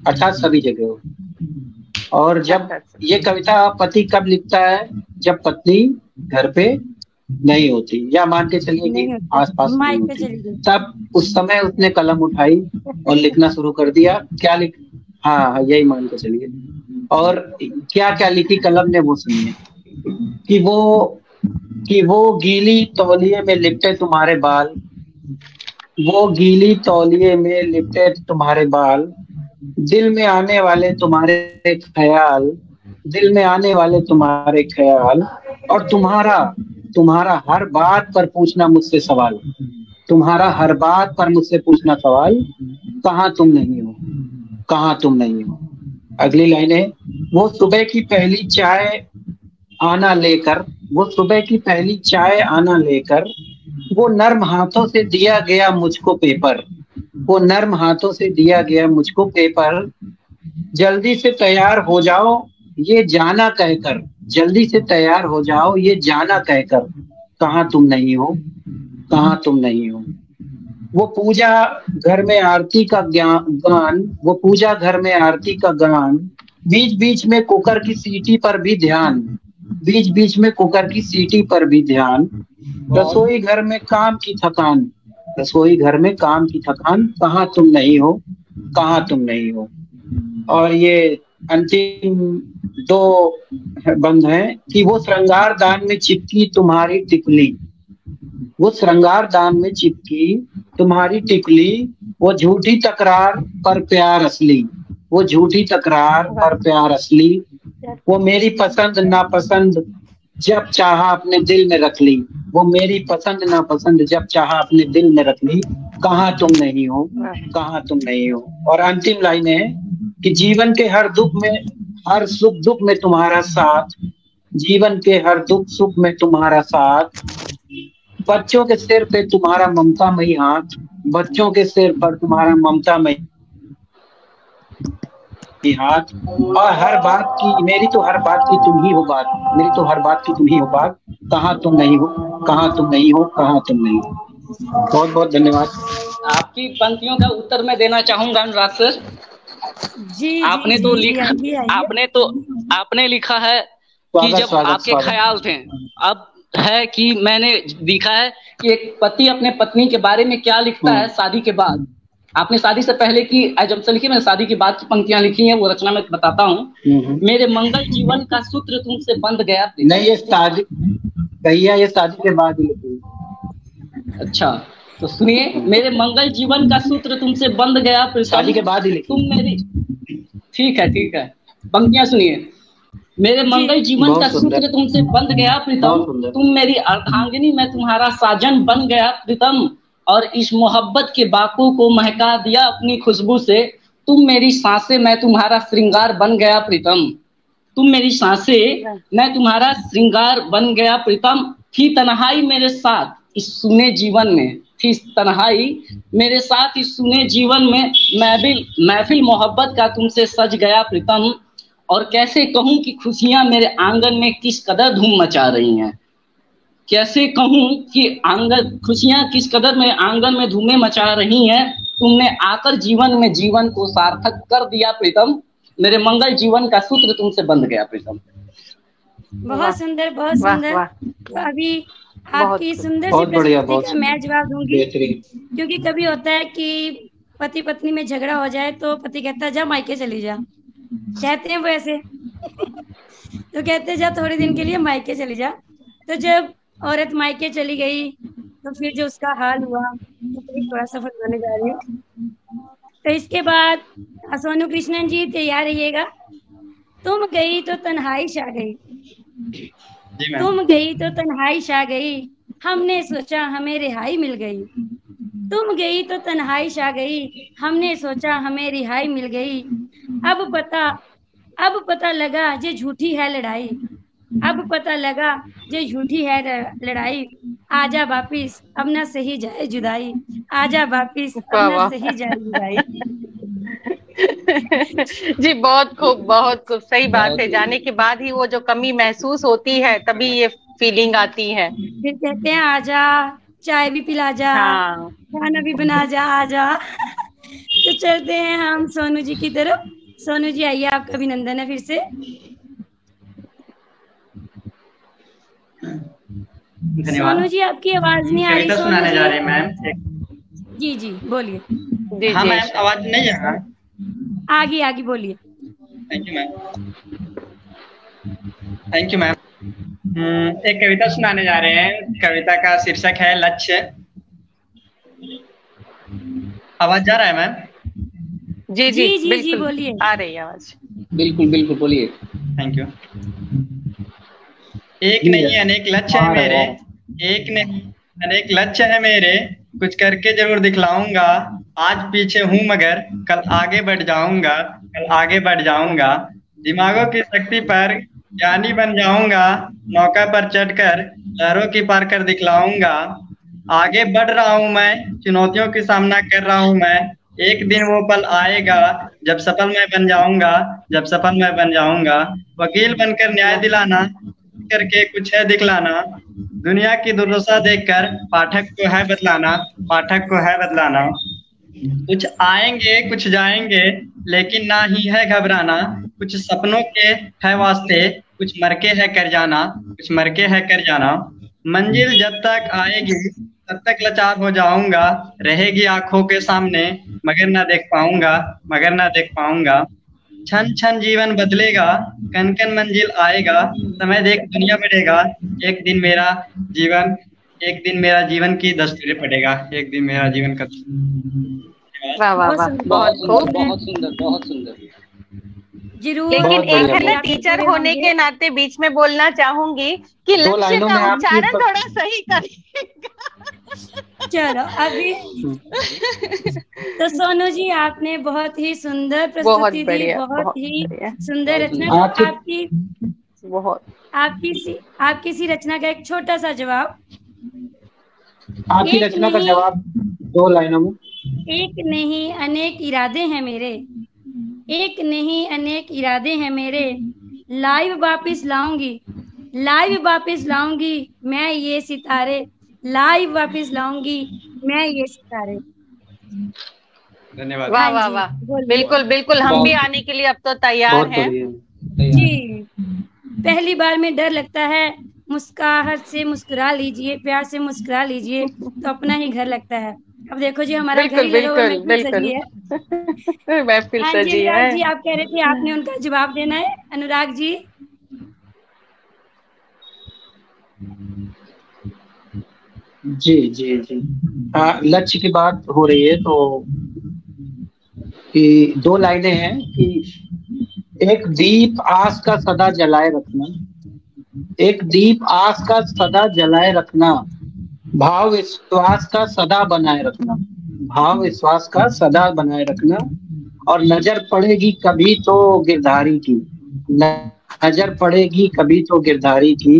S4: अर्थात सभी जगह हो। और जब ये कविता पति कब लिखता है, जब पत्नी घर पे नहीं होती, या मान के चलिए कि आसपास नहीं होती, तब उस समय उसने कलम उठाई और लिखना शुरू कर दिया। क्या लिख, हाँ यही मान के चलिए। और क्या क्या लिखी कलम ने, वो सुनिए। कि वो गीली तौलिए में लिपटे तुम्हारे बाल, वो गीली तौलिए में लिपटे तुम्हारे बाल, दिल में आने वाले तुम्हारे ख्याल, दिल में आने वाले तुम्हारे ख्याल, और तुम्हारा हर बात पर पूछना मुझसे सवाल, तुम्हारा हर बात पर मुझसे पूछना सवाल, कहाँ तुम नहीं हो, कहाँ तुम नहीं हो। अगली लाइन है, वो सुबह की पहली चाय आना लेकर, वो सुबह की पहली चाय आना लेकर, वो नर्म हाथों से दिया गया मुझको पेपर, वो नर्म हाथों से दिया गया मुझको पेपर, जल्दी से तैयार हो जाओ ये जाना कहकर, जल्दी से तैयार हो जाओ ये जाना कहकर, कहाँ तुम नहीं हो, कहाँ तुम नहीं हो। वो पूजा घर में आरती का गान, वो पूजा घर में आरती का गान, बीच बीच में कुकर की सीटी पर भी ध्यान, बीच बीच में कुकर की सीटी पर भी ध्यान, रसोई घर में काम की थकान, रसोई घर में काम की थकान, कहाँ तुम नहीं हो, कहाँ तुम नहीं हो। और ये अंतिम दो बंद हैं कि वो श्रृंगार दान में चिपकी तुम्हारी टिकली, वो श्रृंगार दान में चिपकी तुम्हारी टिकली, वो झूठी तकरार पर प्यार असली, वो झूठी तकरार पर प्यार असली, वो मेरी पसंद नापसंद जब चाहा अपने दिल में रख ली, वो मेरी पसंद नापसंद जब चाहा अपने दिल में रख ली, कहाँ तुम नहीं हो, कहाँ तुम नहीं हो। और अंतिम लाइन है कि जीवन के हर दुख में, हर सुख दुख में तुम्हारा साथ, जीवन के हर दुख सुख में तुम्हारा साथ, बच्चों के सिर पे तुम्हारा ममतामयी हाथ, बच्चों के सिर पर तुम्हारा ममतामयी हाथ, और हर बात की, मेरी तो हर बात की तुम ही हो बात, मेरी तो हर बात की तुम ही हो बात, कहाँ तुम नहीं हो, कहाँ तुम नहीं हो, कहाँ तुम नहीं हो। बहुत बहुत धन्यवाद।
S3: आपकी पंक्तियों का उत्तर मैं देना चाहूंगा अनुराग सर।
S1: जी,
S3: आपने
S1: जी,
S3: तो
S1: जी,
S3: लिखा, आपने लिखा है कि जब आपके ख्याल थे, अब है कि मैंने लिखा है कि एक पति अपने पत्नी के बारे में क्या लिखता है शादी के बाद। आपने शादी से पहले की जब से लिखी, मैंने शादी की बाद की पंक्तियां लिखी हैं, वो रचना मैं बताता हूँ। मेरे मंगल जीवन का सूत्र तुमसे बंध गया।
S4: नहीं, ये शादी भैया, ये शादी के बाद लिखी।
S3: अच्छा, तो सुनिए, मेरे मंगल जीवन का सूत्र तुमसे बंध गया,
S4: शादी के बाद ही लिखी।
S3: तुम मेरी, ठीक है, पंक्तियां सुनिए। मेरे मंगल जीवन का सूत्र तुमसे बंध गया प्रीतम, तुम मेरी अर्धांगिनी, मैं तुम्हारा साजन बन गया प्रीतम, और इस मोहब्बत के बाकू को महका दिया अपनी खुशबू से, तुम मेरी सांसें, मैं तुम्हारा श्रृंगार बन गया प्रीतम, तुम मेरी सांसें, मैं तुम्हारा श्रृंगार बन गया प्रीतम। थी तन्हाई मेरे साथ इस सुने जीवन में, थी तन्हाई मेरे साथ इस सुने जीवन में, महफिल मोहब्बत का तुमसे सज गया प्रीतम, और कैसे कहूं कि खुशियां मेरे आंगन में किस कदर धूम मचा रही हैं, कैसे कहूं कि खुशियां किस कदर मेरे आंगन में धूमें मचा रही हैं, तुमने आकर जीवन में जीवन को सार्थक कर दिया प्रीतम, मेरे मंगल जीवन का सूत्र तुमसे बंध गया प्रीतम।
S1: बहुत सुंदर, बहुत सुंदर। तो अभी आपकी सुंदर सी
S4: बहुत बढ़िया,
S1: प्रस्तुति
S4: बहुत
S1: का मैं जवाब दूंगी,
S4: बेहतरीन।
S1: क्योंकि कभी होता है कि पति पत्नी में झगड़ा हो जाए तो पति कहता है जा मायके चली जा, कहते हैं वो ऐसे तो कहते हैं जा थोड़े दिन के लिए मायके चली जा। तो जब औरत मायके चली गई तो फिर जो उसका हाल हुआ तो फिर थोड़ा सा फरमाने जा रही हूँ। तो इसके बाद सोनू कृष्णन जी तैयार रहिएगा। तुम गई तो तन्हाई छा गई,
S5: जी मैम।
S1: तुम गई तो तन्हाई छा गई, हमने सोचा हमें रिहाई मिल गई। तुम गई तो तन्हाई छा गई, हमने सोचा हमें रिहाई मिल गई। अब पता लगा जे झूठी है लड़ाई, अब पता लगा जे झूठी है लड़ाई। आजा वापिस अब न सही जाए जुदाई, आजा वापिस अब
S2: वाह
S1: न
S2: वाह
S1: सही जाए जुदाई।
S2: जी बहुत खूब सही बात है। जाने के बाद ही वो जो कमी महसूस होती है तभी ये फीलिंग आती है।
S1: फिर कहते हैं आजा चाय भी पिला जा,
S2: हाँ
S1: खाना भी बना जा, आजा। तो चलते हैं हम सोनू जी की तरफ। सोनू जी आइए, आपका अभिनंदन है फिर से।
S5: धन्यवाद।
S1: सोनू जी आपकी आवाज नहीं आ रही।
S5: कविता
S1: सोनू
S5: सुनाने
S1: जी
S5: जा रहे हैं मैम।
S1: जी जी बोलिए।
S2: जी
S5: हाँ
S2: जी
S5: मैम, आवाज नहीं आ रहा?
S1: आगे आगे बोलिए।
S5: Thank you ma'am. Thank you ma'am. एक कविता सुनाने जा रहे हैं। कविता का शीर्षक है लक्ष्य। आवाज जा रहा है मैम?
S2: जी जी
S1: जी
S2: बिल्कुल
S1: बोलिए।
S2: आ रही है आवाज।
S3: बिल्कुल बिल्कुल बोलिए।
S5: Thank you. एक नहीं अनेक लक्ष्य है मेरे, एक नहीं अनेक लक्ष्य है मेरे, कुछ करके जरूर दिखलाऊंगा। आज पीछे हूँ मगर कल आगे बढ़ जाऊंगा, कल आगे बढ़ जाऊंगा। दिमागों की शक्ति पर ज्ञानी बन जाऊंगा, नौका पर चढ़कर लहरों की पार कर दिखलाऊंगा। आगे बढ़ रहा हूँ मैं, चुनौतियों की सामना कर रहा हूँ मैं। एक दिन वो पल आएगा जब सफल मैं बन जाऊंगा, जब सफल मैं बन जाऊंगा। वकील बनकर न्याय दिलाना, करके कुछ है दिखलाना। दुनिया की दुर्दशा देखकर पाठक को है बतलाना, पाठक को है बतलाना। कुछ आएंगे कुछ जाएंगे लेकिन ना ही है घबराना। कुछ सपनों के है वास्ते, कुछ मर के है कर जाना, कुछ मर के है कर जाना। मंजिल जब तक आएगी तब तक लाचार हो जाऊंगा, रहेगी आंखों के सामने मगर ना देख पाऊंगा, मगर ना देख पाऊंगा। क्षण क्षण जीवन बदलेगा, कन कन मंजिल आएगा, समय देख दुनिया बढ़ेगा। एक दिन मेरा जीवन की दस्तूरें पड़ेगा, एक दिन मेरा जीवन का।
S2: वाह वाह वाह बहुत खूब।
S3: बहुत सुंदर बहुत सुंदर।
S1: जरूर।
S2: लेकिन एक है ना
S1: आप
S2: टीचर
S1: पूरे
S2: होने
S1: होंगे।
S2: के नाते बीच में बोलना चाहूंगी कि
S4: दो
S2: लक्ष्य
S4: लाइनों
S2: का
S4: में आपकी
S2: उच्चारण थोड़ा सही करिएगा।
S1: चलो अभी तो सोनू जी आपने बहुत ही सुंदर
S2: बहुत
S1: प्रस्तुति दी,
S2: बढ़िया
S1: बहुत
S2: बहुत
S1: ही
S2: बढ़िया
S1: सुंदर रचना। तो
S4: आपकी
S2: बहुत।
S1: आपकी सी रचना का एक छोटा सा जवाब।
S4: आपकी
S1: एक
S4: रचना का
S1: नहीं
S4: जवाब 2 लाइनों में।
S1: एक नहीं अनेक इरादे हैं मेरे, एक नहीं अनेक इरादे हैं मेरे। लाइव वापस लाऊंगी, लाइव वापस लाऊंगी मैं ये सितारे, लाइव वापस लाऊंगी मैं ये सितारे।
S5: धन्यवाद।
S2: वाह
S1: हाँ
S2: वाह
S1: जी,
S2: वाह
S1: बोलिए।
S2: बिल्कुल बिल्कुल हम भी आने के लिए अब तो तैयार
S4: बहुत
S2: हैं।
S4: बढ़िया।
S1: जी पहली बार में डर लगता है, मुस्कुराहट से मुस्कुरा लीजिए, प्यार से मुस्कुरा लीजिए तो अपना ही घर लगता है। अब देखो जी हमारा घर ही
S2: बिल्कुल
S1: लगा हुआ
S2: बिल्कुल
S1: महफिल सजी है।
S2: बिल्कुल महफिल
S1: हाँ जी
S2: सजी है।
S1: अनुराग जी आप कह रहे थे आपने उनका जवाब देना है। अनुराग जी।
S4: जी जी जी हाँ, लक्ष्य की बात हो रही है तो कि 2 लाइनें हैं कि एक दीप आस का सदा जलाए रखना, एक दीप आस का सदा जलाए रखना, भाव विश्वास का सदा बनाए रखना, भाव विश्वास का सदा बनाए रखना। और नजर पड़ेगी कभी तो गिरधारी की, नजर पड़ेगी कभी तो गिरधारी की।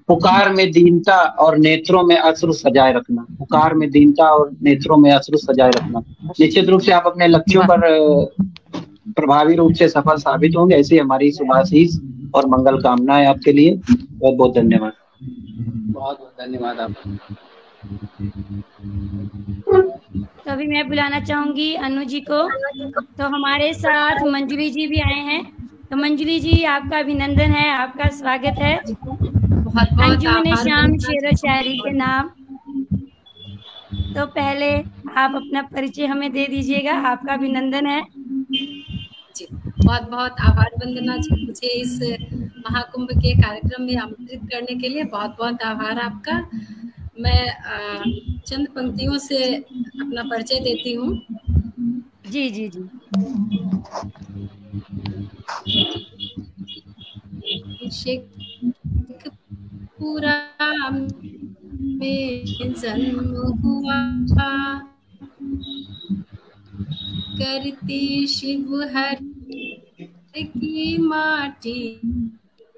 S4: पुकार में दीनता और नेत्रों में अश्रु सजाए रखना, पुकार में दीनता और नेत्रों में अश्रु सजाए रखना। निश्चित रूप से आप अपने लक्ष्यों पर प्रभावी रूप से सफल साबित होंगे। ऐसी हमारी शुभाशीष और मंगल कामनाएं आपके लिए। बहुत बहुत धन्यवाद।
S3: बहुत बहुत धन्यवाद आपका।
S1: तो अभी मैं बुलाना चाहूंगी अनु जी को। तो हमारे साथ मंजरी जी भी आए हैं। तो मंजरी जी आपका अभिनंदन है, आपका स्वागत है।
S6: बहुत बहुत
S1: अंजुमन
S6: आभार
S1: शाम
S6: वंदना
S1: शेर व
S6: जी।
S1: शायरी के नाम। तो पहले आप अपना परिचय हमें दे दीजिएगा, आपका अभिनंदन है।
S6: जी, बहुत बहुत आभार वंदना जी, मुझे इस महाकुंभ के कार्यक्रम में आमंत्रित करने के लिए बहुत बहुत आभार आपका। मैं चंद पंक्तियों से अपना परिचय देती हूँ।
S1: जी जी जी।
S6: शेखपुरा में जन्म हुआ, करती शिव हर की माटी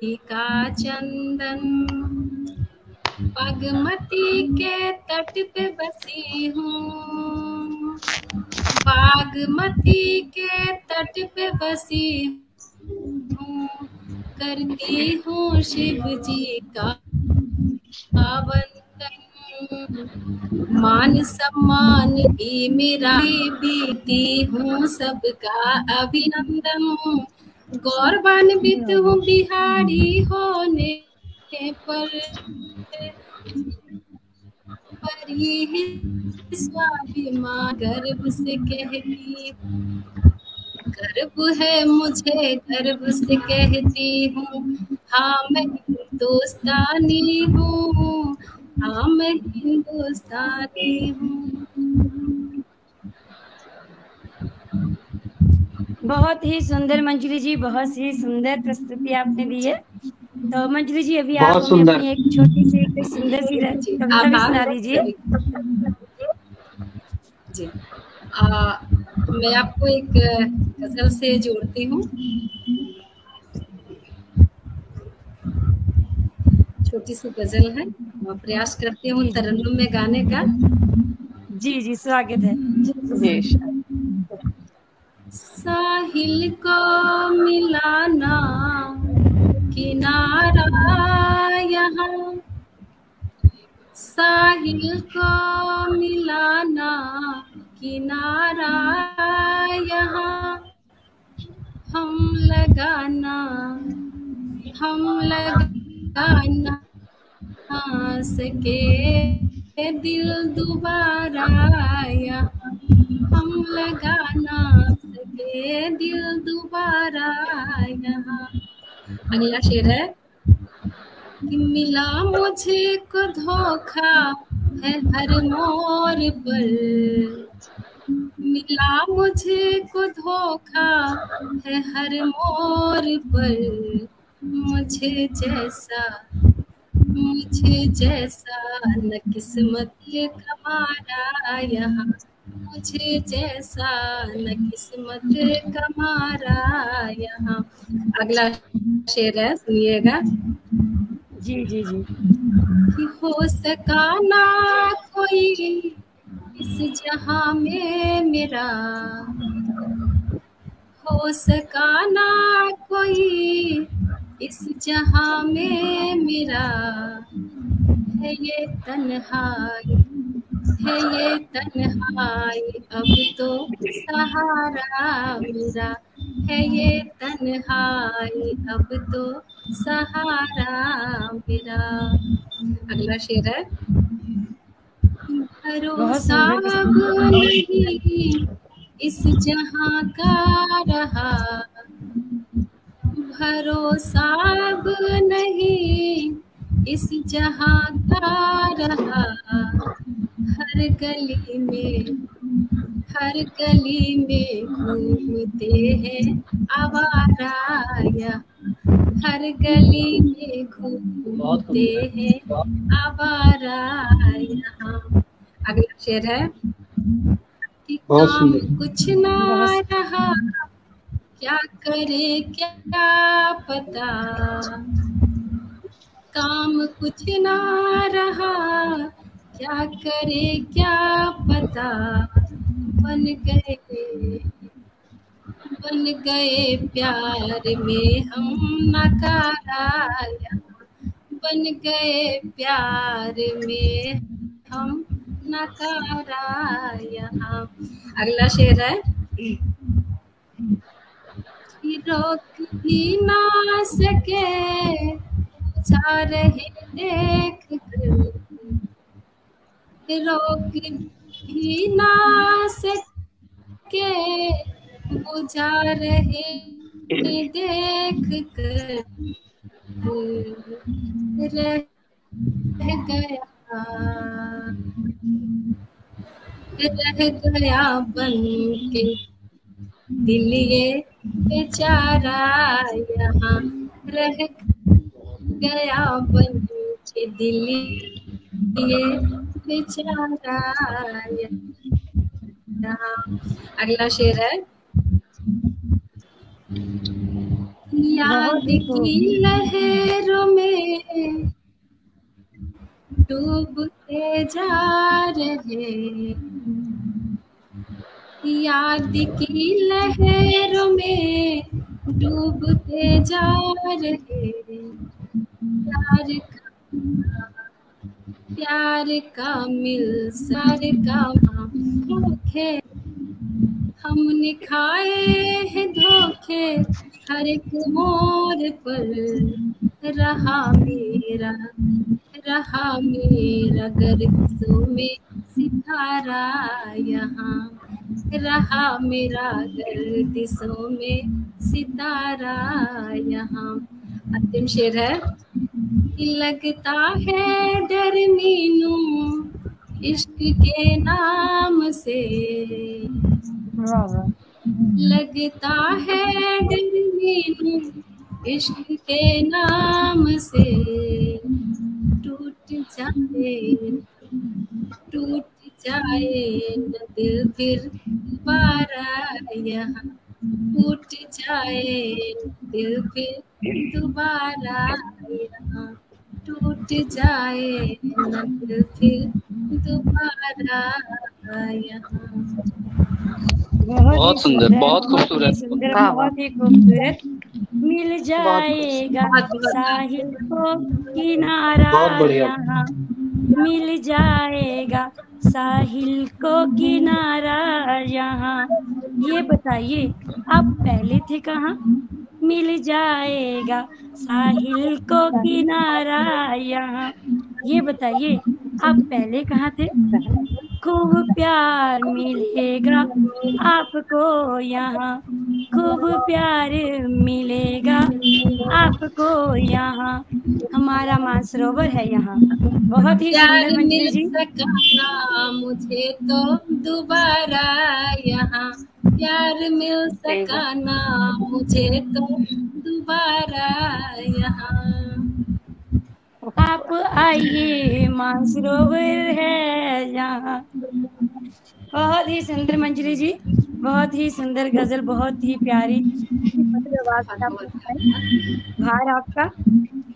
S6: का चंदन, बागमती के तट पे बसी हूँ, बागमती के तट पे बसी हूँ, करती हूँ शिव जी का वंदन, मान सम्मान भी मेरा, बीती हूँ सबका अभिनंदन, गौरवान्वित हूँ बिहारी होने पर ये स्वाभिमान गर्व से कहती, गर्व है मुझे गर्व से कहती हूँ, हाँ मैं हिंदुस्तानी हूँ, हाँ मैं हिंदुस्तानी हूँ।
S1: बहुत ही सुंदर मंजरी जी, बहुत ही सुंदर प्रस्तुति आपने दी है। तो मंजरी जी अभी आप
S4: बहुत
S1: हमें
S4: सुंदर।
S1: अपनी एक छोटी सी एक सुंदर सी कविता भी सुना दीजिए।
S6: जी, मैं आपको एक गजल से जोड़ती हूँ। छोटी सी गजल है, मैं प्रयास करती हूँ तरन्नुम में गाने का।
S1: जी जी, स्वागत है।
S6: साहिल को मिलाना किनारा यहाँ, साहिल को मिलाना किनारा यहाँ, हम लगाना सके दिल दोबारा यहाँ, हम लगा ना सके दिल दोबारा यहाँ। अगला शेर है कि मिला मुझे को धोखा है हर मोड़ पर, मिला मुझे को धोखा है हर मोड़ पर, मुझे जैसा न किस्मत कमारा यहाँ, मुझे जैसा न किस्मत कमारा यहाँ। अगला शेर है, सुनिएगा।
S1: जी जी जी।
S6: कि हो सका ना कोई इस जहां में मेरा, हो सका ना कोई इस जहां में मेरा, है ये तन्हाई अब तो सहारा मेरा, है ये तन्हाई अब तो सहारा मेरा। अगला शेर है भरोसा अब नहीं इस जहां का रहा, भरोसा अब नहीं इस जहां का रहा, हर गली में घूमते हैं आवारा, हर गली में घूमते हैं आवारा यहाँ। अगला शेर है कि काम कुछ ना रहा, क्या करे क्या पता, काम कुछ ना रहा, क्या करे क्या पता, बन गए प्यार में हम नकारा, बन गए प्यार में हम नकारा यहाँ। अगला शेर है रोक भी ना सके बुझा रहे देख कर, रोक भी ना सके, बुझा रहे देख कर, रह गया बन के दिल ये बेचारा, यहाँ रह गया बन के दिल ये बेचारा यहाँ। अगला शेर है, याद की लहरों में डूबते जा रहे, याद की लहरों में डूबते जा रहे, प्यार का मिल सार का धोखे, हमने खाए हैं धोखे, हर एक मोड़ पर रहा मेरा गर्दिशों में सितारा, यहाँ रहा मेरा गर्दिशों में सितारा यहाँ। अंतिम शेर है, लगता है डर मीनू इश्क के नाम से, लगता है डर मीनू इश्क के नाम से, टूट जाए न दिल फिर दोबारा, यहाँ टूट जाए दिल फिर दोबारा, यहाँ टूट जाए न दिल फिर दोबारा, यहाँ।
S3: बहुत सुंदर, बहुत खूबसूरत,
S1: बहुत ही खूबसूरत। मिल जाएगा साहिल को किनारा, यहाँ मिल जाएगा साहिल को किनारा, यहाँ। ये बताइए आप पहले थे कहाँ? मिल जाएगा साहिल को किनारा, यहाँ। ये बताइए आप पहले कहाँ थे? खूब प्यार मिलेगा आपको यहाँ, खूब प्यार मिलेगा आपको यहाँ, हमारा मानसरोवर है यहाँ। बहुत ही सुंदर मंजरी जी।
S6: मुझे तो दोबारा यहाँ प्यार मिल सका ना, मुझे तो दोबारा यहाँ।
S1: आप आइए मानसरोवर है यहाँ। बहुत ही सुंदर मंजरी जी, बहुत ही सुंदर गजल, बहुत ही प्यारी भार आपका।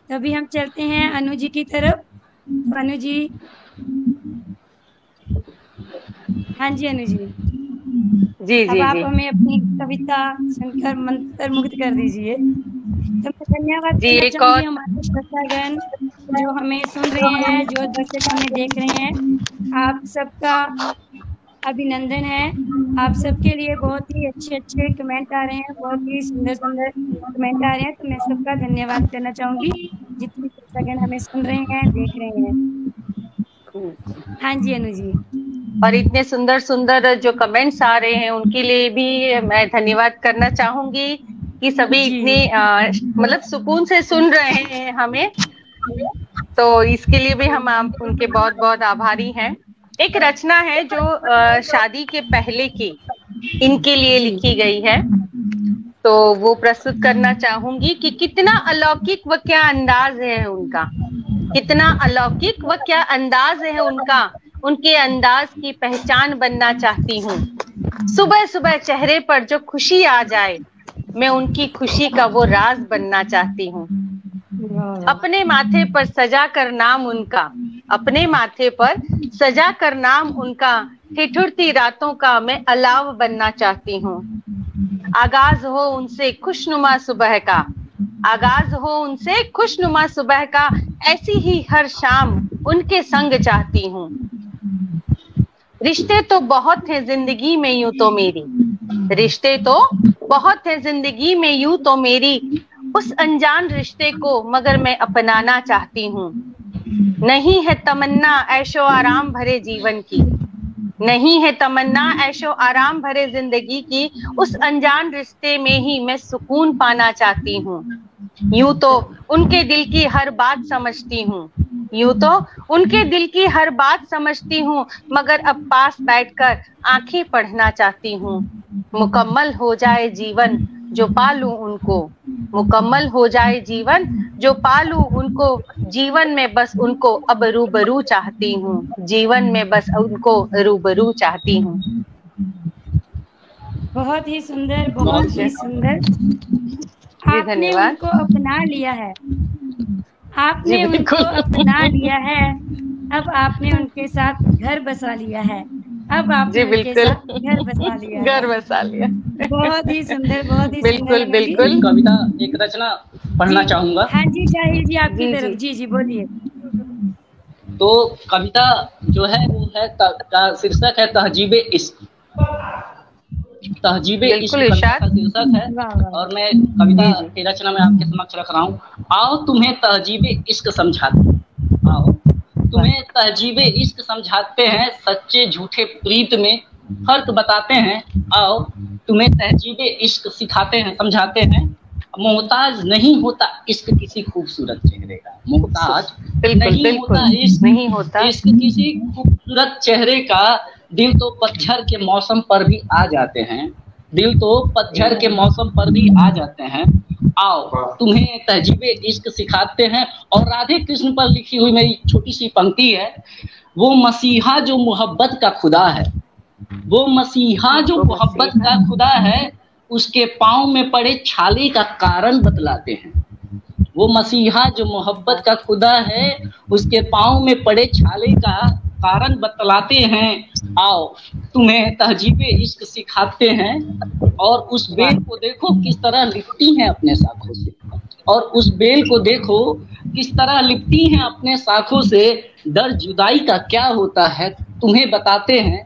S1: तभी हम चलते हैं अनु जी की तरफ। अनु जी, हाँ जी अनु जी, अब आप हमें अपनी कविता सुनकर मंत्रमुग्ध कर दीजिए। तो मैं धन्यवाद देना चाहूंगी हमारे श्रोतागण जो हमें सुन रहे हैं, जो दर्शक हमें देख रहे हैं। आप सबका अभिनंदन है। आप सबके लिए बहुत ही अच्छे कमेंट आ रहे हैं, बहुत ही सुंदर कमेंट आ रहे हैं। तो मैं सबका धन्यवाद करना चाहूंगी जितने श्रोतागण हमें सुन रहे हैं, देख रहे हैं। हाँ जी अनु जी।
S2: और इतने सुंदर सुंदर जो कमेंट्स आ रहे हैं उनके लिए भी मैं धन्यवाद करना चाहूंगी कि सभी इतने मतलब सुकून से सुन रहे हैं हमें, तो इसके लिए भी हम उनके बहुत बहुत आभारी हैं। एक रचना है जो शादी के पहले की इनके लिए लिखी गई है, तो वो प्रस्तुत करना चाहूंगी कि कितना अलौकिक व क्या अंदाज है उनका, कितना अलौकिक व क्या अंदाज है उनका, उनके अंदाज की पहचान बनना चाहती हूँ। सुबह सुबह चेहरे पर जो खुशी आ जाए, मैं उनकी खुशी का वो राज बनना चाहती हूँ। अपने माथे पर सजा कर नाम उनका, अपने माथे पर सजा कर नाम उनका, ठिठुरती रातों का मैं अलाव बनना चाहती हूँ। आगाज हो उनसे खुशनुमा सुबह का, आगाज हो उनसे खुशनुमा सुबह का, ऐसी ही हर शाम उनके संग चाहती हूँ। रिश्ते तो बहुत हैं जिंदगी में यूं तो मेरी, रिश्ते तो बहुत हैं जिंदगी में यूं तो मेरी, उस अनजान रिश्ते को मगर मैं अपनाना चाहती हूँ। नहीं है तमन्ना ऐशो आराम भरे जीवन की, नहीं है तमन्ना ऐशो आराम भरे जिंदगी की, उस अनजान रिश्ते में ही मैं सुकून पाना चाहती हूँ। यूं तो उनके दिल की हर बात समझती हूँ, यूं तो उनके दिल की हर बात समझती हूँ, मगर अब पास बैठकर आंखें पढ़ना चाहती हूँ। मुकम्मल हो जाए जीवन जो पालूं उनको, मुकम्मल हो जाए जीवन जो पालूं उनको, जीवन में बस उनको अब रूबरू चाहती हूँ, जीवन में बस उनको रूबरू चाहती हूँ।
S1: बहुत ही सुंदर, बहुत ही सुंदर। आपने उनको अपना लिया है, आपने उनको अपना लिया है, अब आपने उनके साथ घर बसा लिया है, अब आपने उनके साथ घर बसा लिया है।
S2: घर बसा लिया।
S1: बहुत ही सुंदर, बहुत ही
S2: बिल्कुल बिल्कुल।
S3: कविता एक रचना पढ़ना चाहूंगा।
S1: हाँ जी शाहिर जी, आपकी तरफ। जी जी बोलिए।
S3: तो कविता जो है वो है का शीर्षक है तहजीब इश्क। तहजीब इश्क का शीर्षक है और मैं कविता की रचना में आपके समक्ष रख रहा हूँ। आओ तुम्हें तहजीब इश्क समझाते, आओ तुम्हें तहजीब इश्क समझाते हैं, सच्चे झूठे प्रीत में फर्क बताते हैं। आओ तुम्हें तहजीब इश्क सिखाते हैं, समझाते हैं। मोहताज नहीं होता इश्क किसी खूबसूरत चेहरे का, मोहताज नहीं होता इश्क, नहीं होता इश्क किसी खूबसूरत चेहरे का। दिल तो पतझड़ के मौसम पर भी आ जाते हैं, दिल तो पतझड़ के मौसम पर भी आ जाते हैं। आओ तुम्हें तहजीब इश्क सिखाते हैं। और राधे कृष्ण पर लिखी हुई मेरी छोटी सी पंक्ति है। वो मसीहा जो मोहब्बत का खुदा है, वो मसीहा जो मोहब्बत का खुदा है, उसके पाँव में पड़े छाले का कारण बतलाते हैं। वो मसीहा जो मोहब्बत का खुदा है, उसके पाँव में पड़े छाले का कारण बतलाते हैं। आओ तुम्हें तहजीब इश्क सिखाते हैं। और उस बेल को देखो किस तरह लिपटी हैं अपने शाखों से, और उस बेल को देखो किस तरह लिपटी हैं अपने शाखों से। डर जुदाई का क्या होता है तुम्हें बताते हैं।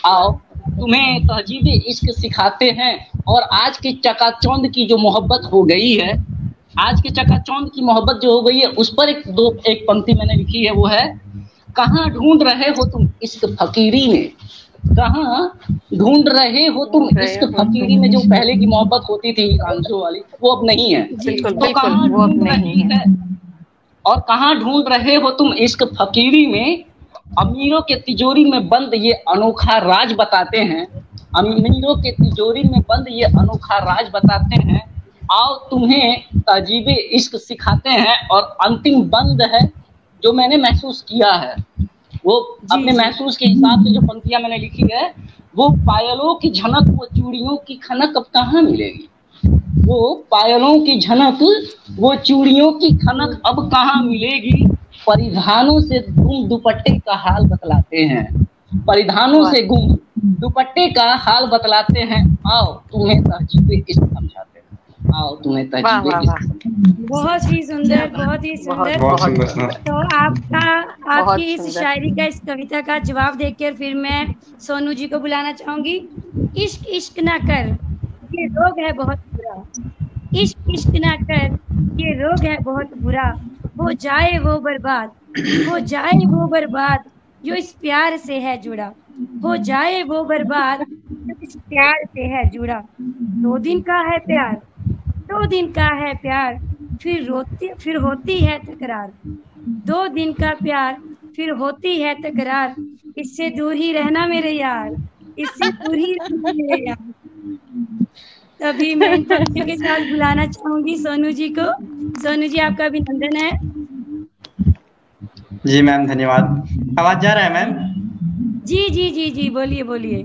S3: आओ तुम्हें तहजीब इश्क सिखाते हैं। और आज के चकाचौंध की जो मोहब्बत हो गई है, आज के चकाचौंध की मोहब्बत जो हो गई है, उस पर एक पंक्ति मैंने लिखी है, वो है कहाँ ढूंढ रहे हो तुम इश्क फकीरी में, कहाँ ढूंढ रहे हो तुम इश्क फकीरी में। जो पहले की मोहब्बत होती थी आंसू वाली, वो अब नहीं है। तो कहाँ ढूंढ रही है, और कहाँ ढूंढ रहे हो तुम इश्क फकीरी में। अमीरों के तिजोरी में बंद ये अनोखा राज बताते हैं, अमीरों के तिजोरी में बंद ये अनोखा राज बताते हैं। आओ तुम्हें तहजीब इश्क सिखाते हैं। और अंतिम बंद है जो मैंने महसूस किया है, वो अपने महसूस के हिसाब से जो पंक्तियां मैंने लिखी है, वो पायलों की झनक, वो चूड़ियों की खनक अब कहाँ मिलेगी। वो पायलों की झनक, वो चूड़ियों की खनक अब कहाँ मिलेगी। परिधानों से गुम दुपट्टे का हाल बतलाते हैं, परिधानों से गुम दुपट्टे का हाल बतलाते हैं। आओ तुम्हें तहजीब इश्क समझाते हैं, आओ तुम्हें तहजीब इश्क।
S1: बहुत ही सुंदर, बहुत ही सुंदर। तो आपकी इस शायरी का, इस कविता का जवाब देकर फिर मैं सोनू जी को बुलाना चाहूंगी। इश्क इश्क ना कर ये रोग है बहुत बुरा, इश्क इश्क ना कर ये रोग है बहुत बुरा। हो जाए वो बर्बाद, हो जाए वो बर्बाद जो इस प्यार से है जुड़ा, हो जाए वो बर्बाद जो इस प्यार से है जुड़ा। 2 दिन का है प्यार, 2 दिन का है प्यार, फिर होती है तकरार। 2 दिन का प्यार फिर होती है तकरार। इससे दूर ही रहना मेरे यार, इससे दूर ही रहना मेरे यार। तभी मैं पंक्तियों के साथ बुलाना चाहूंगी सोनू जी को। सोनू जी आपका अभिनंदन है।
S5: जी मैम धन्यवाद। आवाज जा रहा है मैम?
S1: जी जी जी जी बोलिए बोलिए।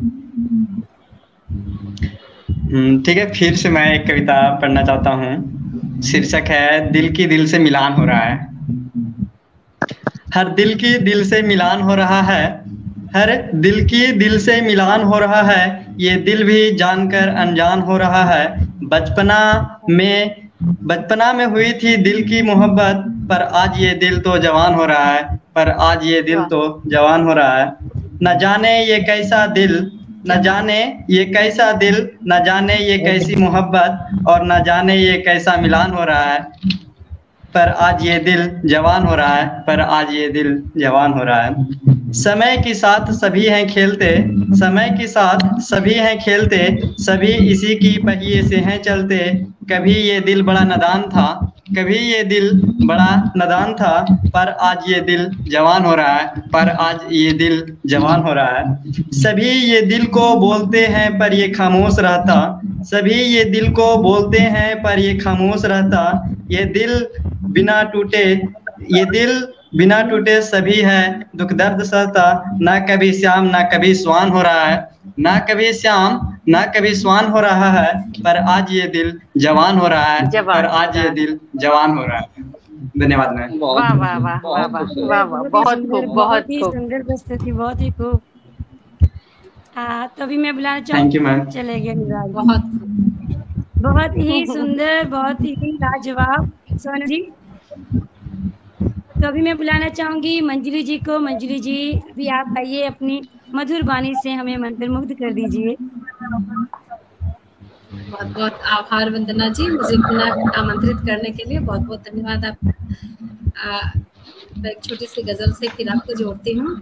S5: ठीक है, फिर से मैं एक कविता पढ़ना चाहता हूँ। शीर्षक है दिल की दिल से मिलान हो रहा है। हर दिल की दिल से मिलान हो रहा है, हर दिल की दिल से मिलान हो रहा है। ये दिल भी जानकर अनजान हो रहा है। बचपना में हुई थी दिल की मोहब्बत, पर आज ये दिल तो जवान हो रहा है, पर आज ये दिल तो जवान हो रहा है। न जाने ये कैसा दिल न जाने ये कैसा दिल, न जाने ये कैसी मोहब्बत, और न जाने ये कैसा मिलान हो रहा है, पर आज ये दिल जवान हो रहा है, पर आज ये दिल जवान हो रहा है। समय के साथ सभी हैं खेलते, समय के साथ सभी हैं खेलते, सभी इसी की पहिए से हैं चलते। कभी ये दिल बड़ा नादान था, कभी ये दिल बड़ा नादान था, पर आज ये दिल जवान हो रहा है, पर आज ये दिल जवान हो रहा है। सभी ये दिल को बोलते हैं पर ये खामोश रहता, सभी ये दिल को बोलते हैं पर ये खामोश रहता। ये दिल बिना टूटे, ये दिल बिना टूटे सभी है दुख दर्द सहता। ना कभी श्याम ना कभी स्वान हो रहा है, ना कभी श्याम ना कभी स्वान हो रहा है, पर आज ये दिल जवान हो रहा है, पर आज ये दिल जवान हो रहा है। धन्यवाद मैम।
S2: वाह वाह वाह वाह वाह वाह, बहुत खूब, बहुत
S1: ही
S2: खूब।
S1: सुंदर प्रस्तुति, बहुत ही खूब। तभी मैं बुलाना
S5: थैंक यू मैम।
S1: चले गए अनुराग।
S6: बहुत
S1: बहुत ही सुंदर, बहुत ही लाजवाब सोनू जी। तो अभी मैं बुलाना चाहूंगी मंजरी जी को। मंजरी जी अभी आप आइए, अपनी मधुर वाणी से हमें मंत्रमुग्ध कर दीजिए।
S6: बहुत बहुत आभार वंदना जी, मुझे पुनः आमंत्रित करने के लिए बहुत बहुत धन्यवाद आपका। एक छोटी सी गजल से फिर आपको जोड़ती हूँ।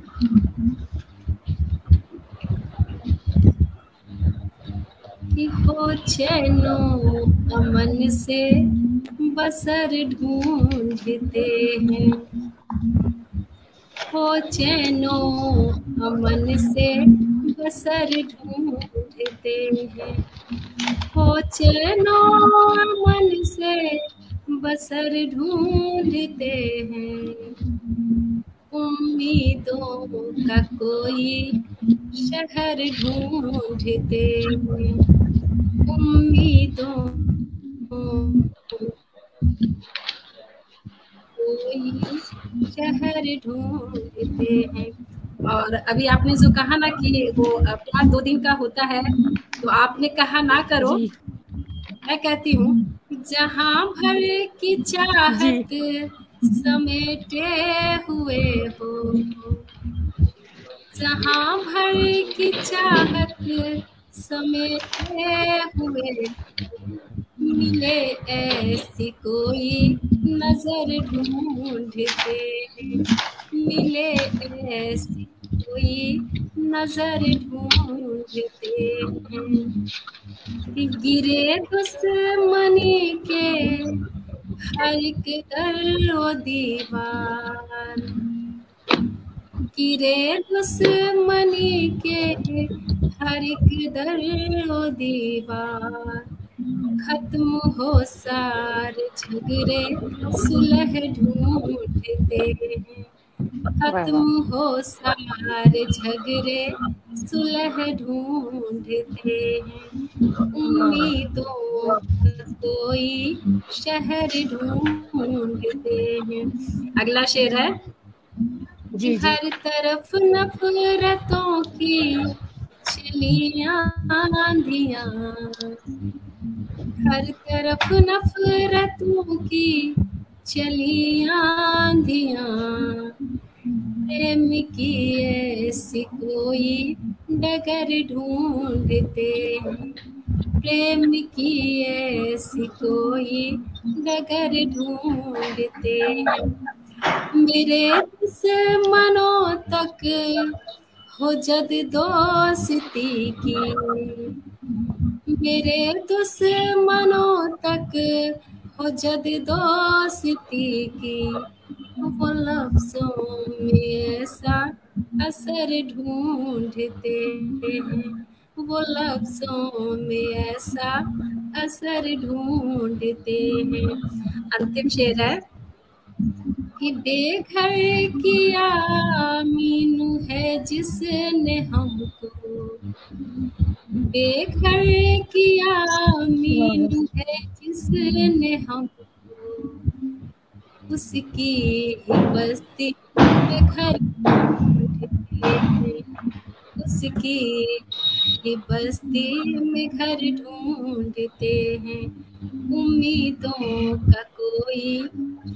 S6: कि हो चैनो अमन से बसर ढूंढते हैं, हो चैनो अमन से बसर ढूंढते हैं, हो चैनो अमन से बसर ढूंढते हैं। उम्मीदों का कोई शहर ढूंढते हैं, उम्मीदों कोई शहर ढूंढते हैं। और अभी आपने जो कहा ना कि वो प्यार 2 दिन का होता है, तो आपने कहा ना करो, मैं कहती हूँ जहाँ भर की चाहत समेटे हुए हो, जहाँ भर की चाहत समेटे हुए, मिले ऐसी कोई नजर ढूंढते हैं, मिले ऐसी कोई नजर ढूंढते हैं। गिरे दुश्मनी के हर एक दर ओ दीवार, गिरे दुश्मनी के हर एक दर ओ दीवार। खत्म हो सारे झगड़े सुलह ढूंढते हैं, खत्म हो सारे झगड़े सुलह ढूंढते हैं। उम्मीदों का कोई शहर ढूंढते हैं। अगला शेर है जी। हर तरफ नफरतों की चली आंधियां, हर तरफ नफरतों की चली आंधियां। प्रेम की ऐसी कोई डगर ढूंढते हैं, प्रेम की ऐसी कोई डगर ढूंढते हैं। मेरे दुश्मनों तक हो जद दोस्ती की, मेरे दुश्मनों तक हो जद दोस्ती की। वो लफ्जों में ऐसा असर ढूंढते हैं, वो लफ्जों में ऐसा असर ढूंढते हैं। अंतिम शेर है कि बेघर किया मीनू है जिसने हमको, बेघर किया मीनू है जिसने हमको। उसकी ही बस्ती में घर ढूंढते हैं, उसकी ही बस्ती में घर ढूंढते हैं। उम्मीदों का कोई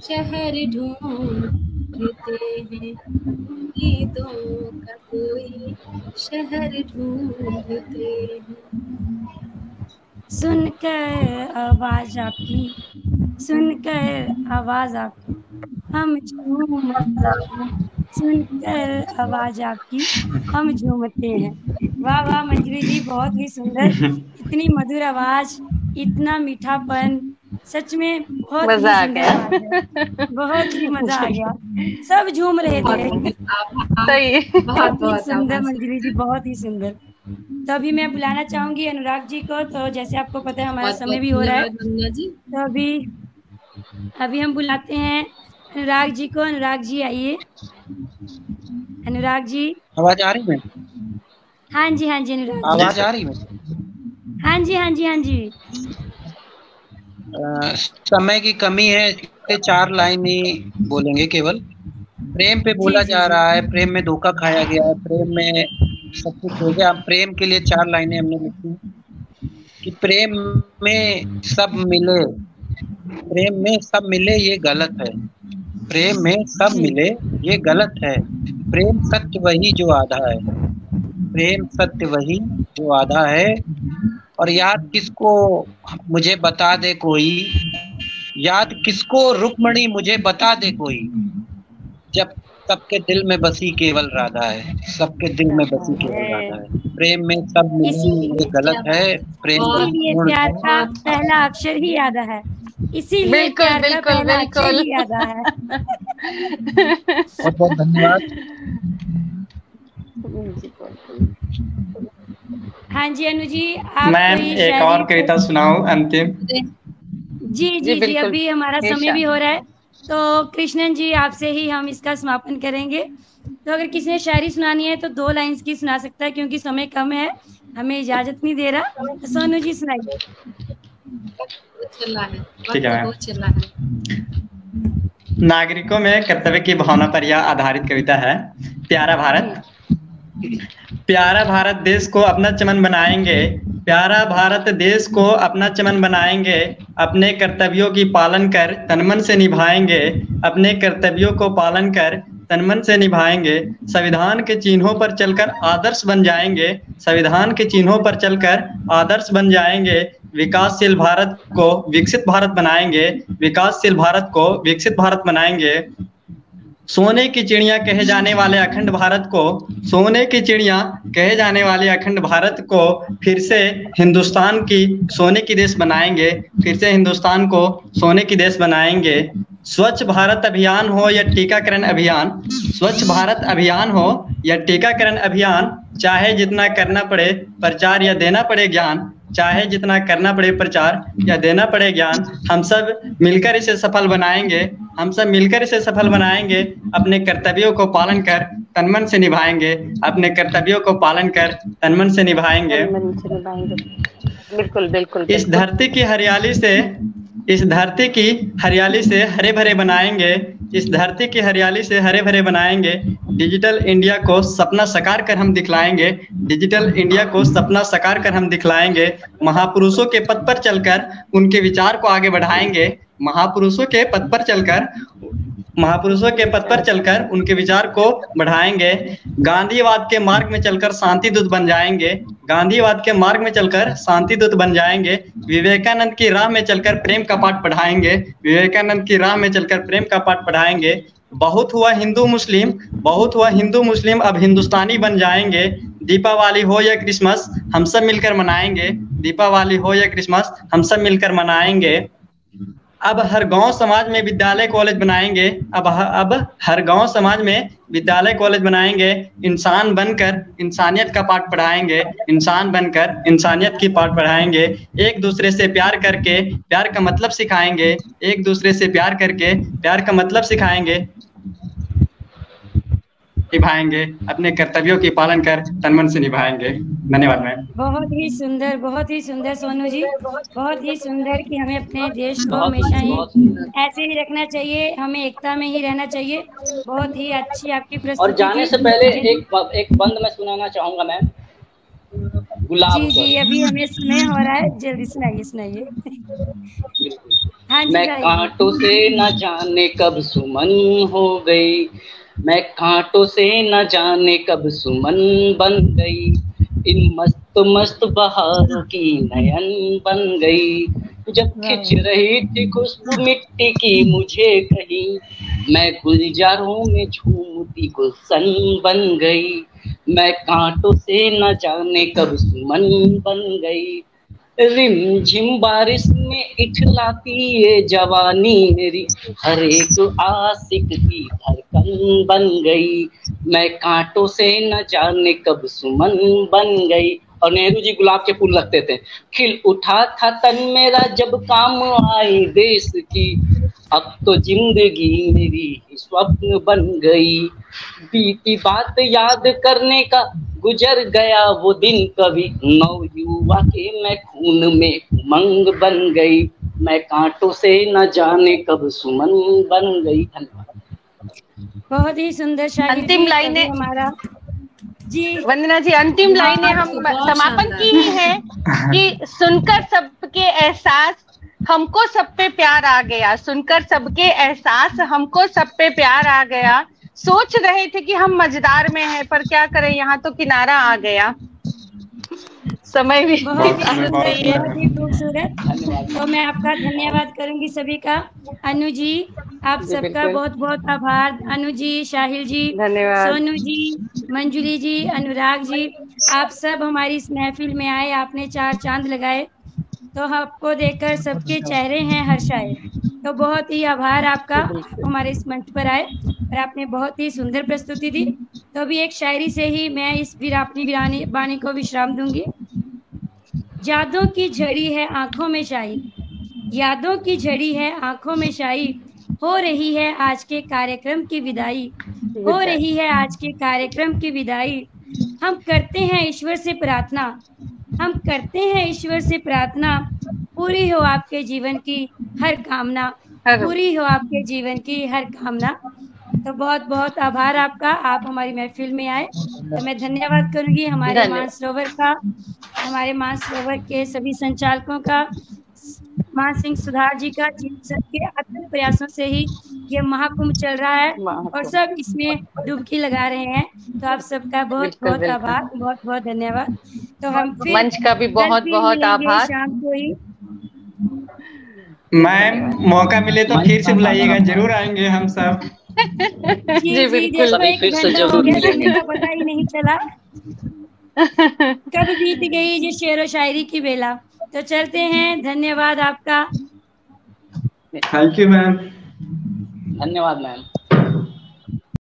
S6: शहर ढूंढते फिरते हैं, ईदों का कोई शहर ढूंढते हैं।
S1: सुनकर आवाज आपकी, सुनकर आवाज आपकी हम झूमते हैं, सुनकर आवाज आपकी हम झूमते हैं। वाह वाह मंजरी जी, बहुत ही सुंदर, इतनी मधुर आवाज, इतना मीठापन, सच में बहुत ही
S2: मजा आ
S1: सुंदर
S2: गया।
S1: आवाज है, बहुत ही मजा आ गया, सब झूम रहे थे।
S2: सही।
S1: बहुत ही सुंदर मंजरी जी, बहुत ही सुंदर। तो अभी मैं बुलाना चाहूंगी अनुराग जी को। तो जैसे आपको पता है हमारा समय भी हो रहा है, तो अभी हम बुलाते हैं अनुराग जी को। अनुराग जी आइए। अनुराग जी,
S4: आवाज आ रही है?
S1: हाँ जी हाँ जी अनुराग,
S4: आवाज आ रही है?
S1: हाँ जी हाँ जी हाँ जी।
S4: समय की कमी है, इसलिए 4 लाइन ही बोलेंगे केवल। प्रेम पे बोला जा रहा है, प्रेम में धोखा खाया गया है, प्रेम में सब कुछ हो गया। प्रेम के लिए 4 लाइनें हमने लिखी कि प्रेम में सब मिले, प्रेम में सब मिले ये गलत है, प्रेम में सब मिले ये गलत है। प्रेम सत्य वही जो आधा है, प्रेम सत्य वही जो आधा है। और याद किसको मुझे बता दे कोई, याद किसको रुक्मणी मुझे बता दे कोई, जब सबके दिल में बसी केवल राधा है, सबके दिल में बसी केवल राधा है। प्रेम में सब मिले ये गलत है, प्रेम
S1: इसीलिए प्यार का पहला अक्षर ही आधा है, इसीलिए प्यार का पहला अक्षर ही आधा है।
S4: बहुत बहुत धन्यवाद।
S1: हाँ जी अनु जी, आप
S5: मैं एक और कविता सुनाऊं अंतिम?
S1: जी जी जी, अभी हमारा समय भी हो रहा है, तो कृष्णन जी आपसे ही हम इसका समापन करेंगे। तो अगर किसी ने शायरी सुनानी है तो 2 लाइंस की सुना सकता है, क्योंकि समय कम है, हमें इजाजत नहीं दे रहा। तो सोनू जी सुनाइए।
S5: ठीक है। नागरिकों में कर्तव्य की भावना पर यह आधारित कविता है। प्यारा भारत, प्यारा भारत देश को अपना चमन बनाएंगे, प्यारा भारत देश को अपना चमन बनाएंगे, अपने कर्तव्यों की पालन कर तनमन से निभाएंगे, अपने कर्तव्यों को पालन कर तनमन से निभाएंगे, संविधान के चिन्हों पर चलकर आदर्श बन जाएंगे, संविधान के चिन्हों पर चलकर आदर्श बन जाएंगे, विकासशील भारत को विकसित भारत बनाएंगे, विकासशील भारत को विकसित भारत बनाएंगे। सोने की चिड़िया कहे जाने वाले अखंड भारत को, सोने की चिड़िया कहे जाने वाले अखंड भारत को फिर से हिंदुस्तान की सोने की देश बनाएंगे, फिर से हिंदुस्तान को सोने की देश बनाएंगे। स्वच्छ भारत अभियान हो या टीकाकरण अभियान, स्वच्छ भारत अभियान हो या टीकाकरण अभियान, चाहे जितना करना पड़े प्रचार या देना पड़े ज्ञान, चाहे जितना करना पड़े प्रचार या देना पड़े ज्ञान, हम सब मिलकर इसे सफल बनाएंगे, हम सब मिलकर इसे सफल बनाएंगे, अपने कर्तव्यों को पालन कर तनमन से निभाएंगे, अपने कर्तव्यों को पालन कर तनमन से निभाएंगे।
S2: बिल्कुल बिल्कुल।
S5: इस धरती की हरियाली से, इस धरती की हरियाली से हरे भरे बनाएंगे, इस धरती की हरियाली से हरे भरे बनाएंगे, डिजिटल इंडिया को सपना साकार कर हम दिखलाएंगे, डिजिटल इंडिया को सपना साकार कर हम दिखलाएंगे, महापुरुषों के पथ पर चलकर उनके विचार को आगे बढ़ाएंगे, महापुरुषों के पथ पर चलकर, महापुरुषों के पथ पर चलकर उनके विचार को बढ़ाएंगे, गांधीवाद के मार्ग में चलकर शांति दूत बन जाएंगे, गांधीवाद के मार्ग में चलकर शांति दूत बन जाएंगे, विवेकानंद की राह में चलकर प्रेम का पाठ पढ़ाएंगे, विवेकानंद की राह में चलकर प्रेम का पाठ पढ़ाएंगे। बहुत हुआ हिंदू मुस्लिम, बहुत हुआ हिंदू मुस्लिम, अब हिंदुस्तानी बन जाएंगे, दीपावली हो या क्रिसमस हम सब मिलकर मनाएंगे, दीपावली हो या क्रिसमस हम सब मिलकर मनाएंगे। अब हर गांव समाज में विद्यालय कॉलेज बनाएंगे, अब हर गांव समाज में विद्यालय कॉलेज बनाएंगे, इंसान बनकर इंसानियत का पाठ पढ़ाएंगे, इंसान बनकर इंसानियत की पाठ पढ़ाएंगे, एक दूसरे से प्यार करके प्यार का मतलब सिखाएंगे, एक दूसरे से प्यार करके प्यार का मतलब सिखाएंगे, निभाएंगे, अपने कर्तव्यों की पालन कर तनमन से निभाएंगे। धन्यवाद मैम।
S1: बहुत ही सुंदर सोनू जी, बहुत ही सुंदर कि हमें अपने देश को हमेशा ही ऐसे ही रखना चाहिए, हमें एकता में ही रहना चाहिए। बहुत ही अच्छी आपकी प्रस्तुति।
S3: और जाने से पहले एक बंद मैं सुनाना चाहूंगा मैम, गुलाब।
S1: जी जी, अभी हमें समय हो रहा है, जल्दी सुनाइए सुनाइए। हाँ जी
S3: मैं
S1: गाइए।
S3: कांटों से न जाने कब सुमन हो गई, मैं कांटों से न जाने कब सुमन बन गई, इन मस्त मस्त बहारों की नयन बन गई, जब खिंच रही थी खुशबू मिट्टी की मुझे कहीं, मैं गुलजारों में झूमती गुलशन बन गई, मैं कांटों से न जाने कब सुमन बन गई, रिम झिम बारिश में इठलाती ये जवानी मेरी, हर एक आशिक की धड़कन बन गई, मैं कांटों से न जाने कब सुमन बन गई। और नेहरू जी गुलाब के फूल रखते थे, खिल उठा था तन मेरा जब काम आई देश की, अब तो जिंदगी मेरी स्वप्न बन गई, बीती बात याद करने का गुजर गया वो दिन कभी, नौ युवा के मैं खून में उमंग बन गई, मैं कांटों से न जाने कब सुमन बन गई। धन्यवाद।
S1: बहुत ही सुंदर शायरी।
S2: अंतिम लाइनें
S1: हमारा जी
S2: वंदना जी, अंतिम लाइनें हम समापन की ही है कि सुनकर सबके एहसास हमको सब पे प्यार आ गया, सुनकर सबके एहसास हमको सब पे प्यार आ गया, सोच रहे थे कि हम मजेदार में हैं पर क्या करें यहाँ तो किनारा आ गया, समय भी
S1: बहुत ही खूबसूरत। तो मैं आपका धन्यवाद करूंगी सभी का। अनु जी आप सबका बहुत बहुत आभार। अनु जी, शाहिल जी, सोनू जी, मंजुली जी, अनुराग जी, आप सब हमारी इस महफिल में आए, आपने चार चांद लगाए, तो आपको देखकर सबके चेहरे हैं हर्षाए, तो बहुत ही आभार आपका हमारे इस मंच पर आए और आपने बहुत ही सुंदर प्रस्तुति दी। तो अभी एक शायरी से ही मैं इस अपनी वाणी को विश्राम दूंगी। यादों की झड़ी है आंखों में शाही, यादों की झड़ी है आंखों में शाही, हो रही है आज के कार्यक्रम की विदाई, हो रही है आज के कार्यक्रम की विदाई, हम करते हैं ईश्वर से प्रार्थना, हम करते हैं ईश्वर से प्रार्थना, पूरी हो आपके जीवन की हर कामना, पूरी हो आपके जीवन की हर कामना। तो बहुत बहुत आभार आपका, आप हमारी महफिल में आए, तो मैं धन्यवाद करूंगी हमारे मानसरोवर का, हमारे मानसरोवर के सभी संचालकों का, मान सिंह सुधार जी का, जिन सबके अथक प्रयासों से ही ये महाकुंभ चल रहा है और सब इसमें डुबकी लगा रहे हैं। तो आप सबका बहुत बहुत आभार, बहुत बहुत धन्यवाद। तो हम फिर
S2: मंच का भी बहुत बहुत आभार।
S1: शाम को ही
S5: मैम मौका मिले तो फिर से बुलाइएगा, जरूर आएंगे हम सब।
S1: जी बिल्कुल, फिर से जरूर मिलेंगे, पता ही नहीं चला कब बीत गई ये शेर व शायरी की बेला। तो चलते हैं, धन्यवाद आपका।
S5: Thank you ma'am.
S3: धन्यवाद मैम।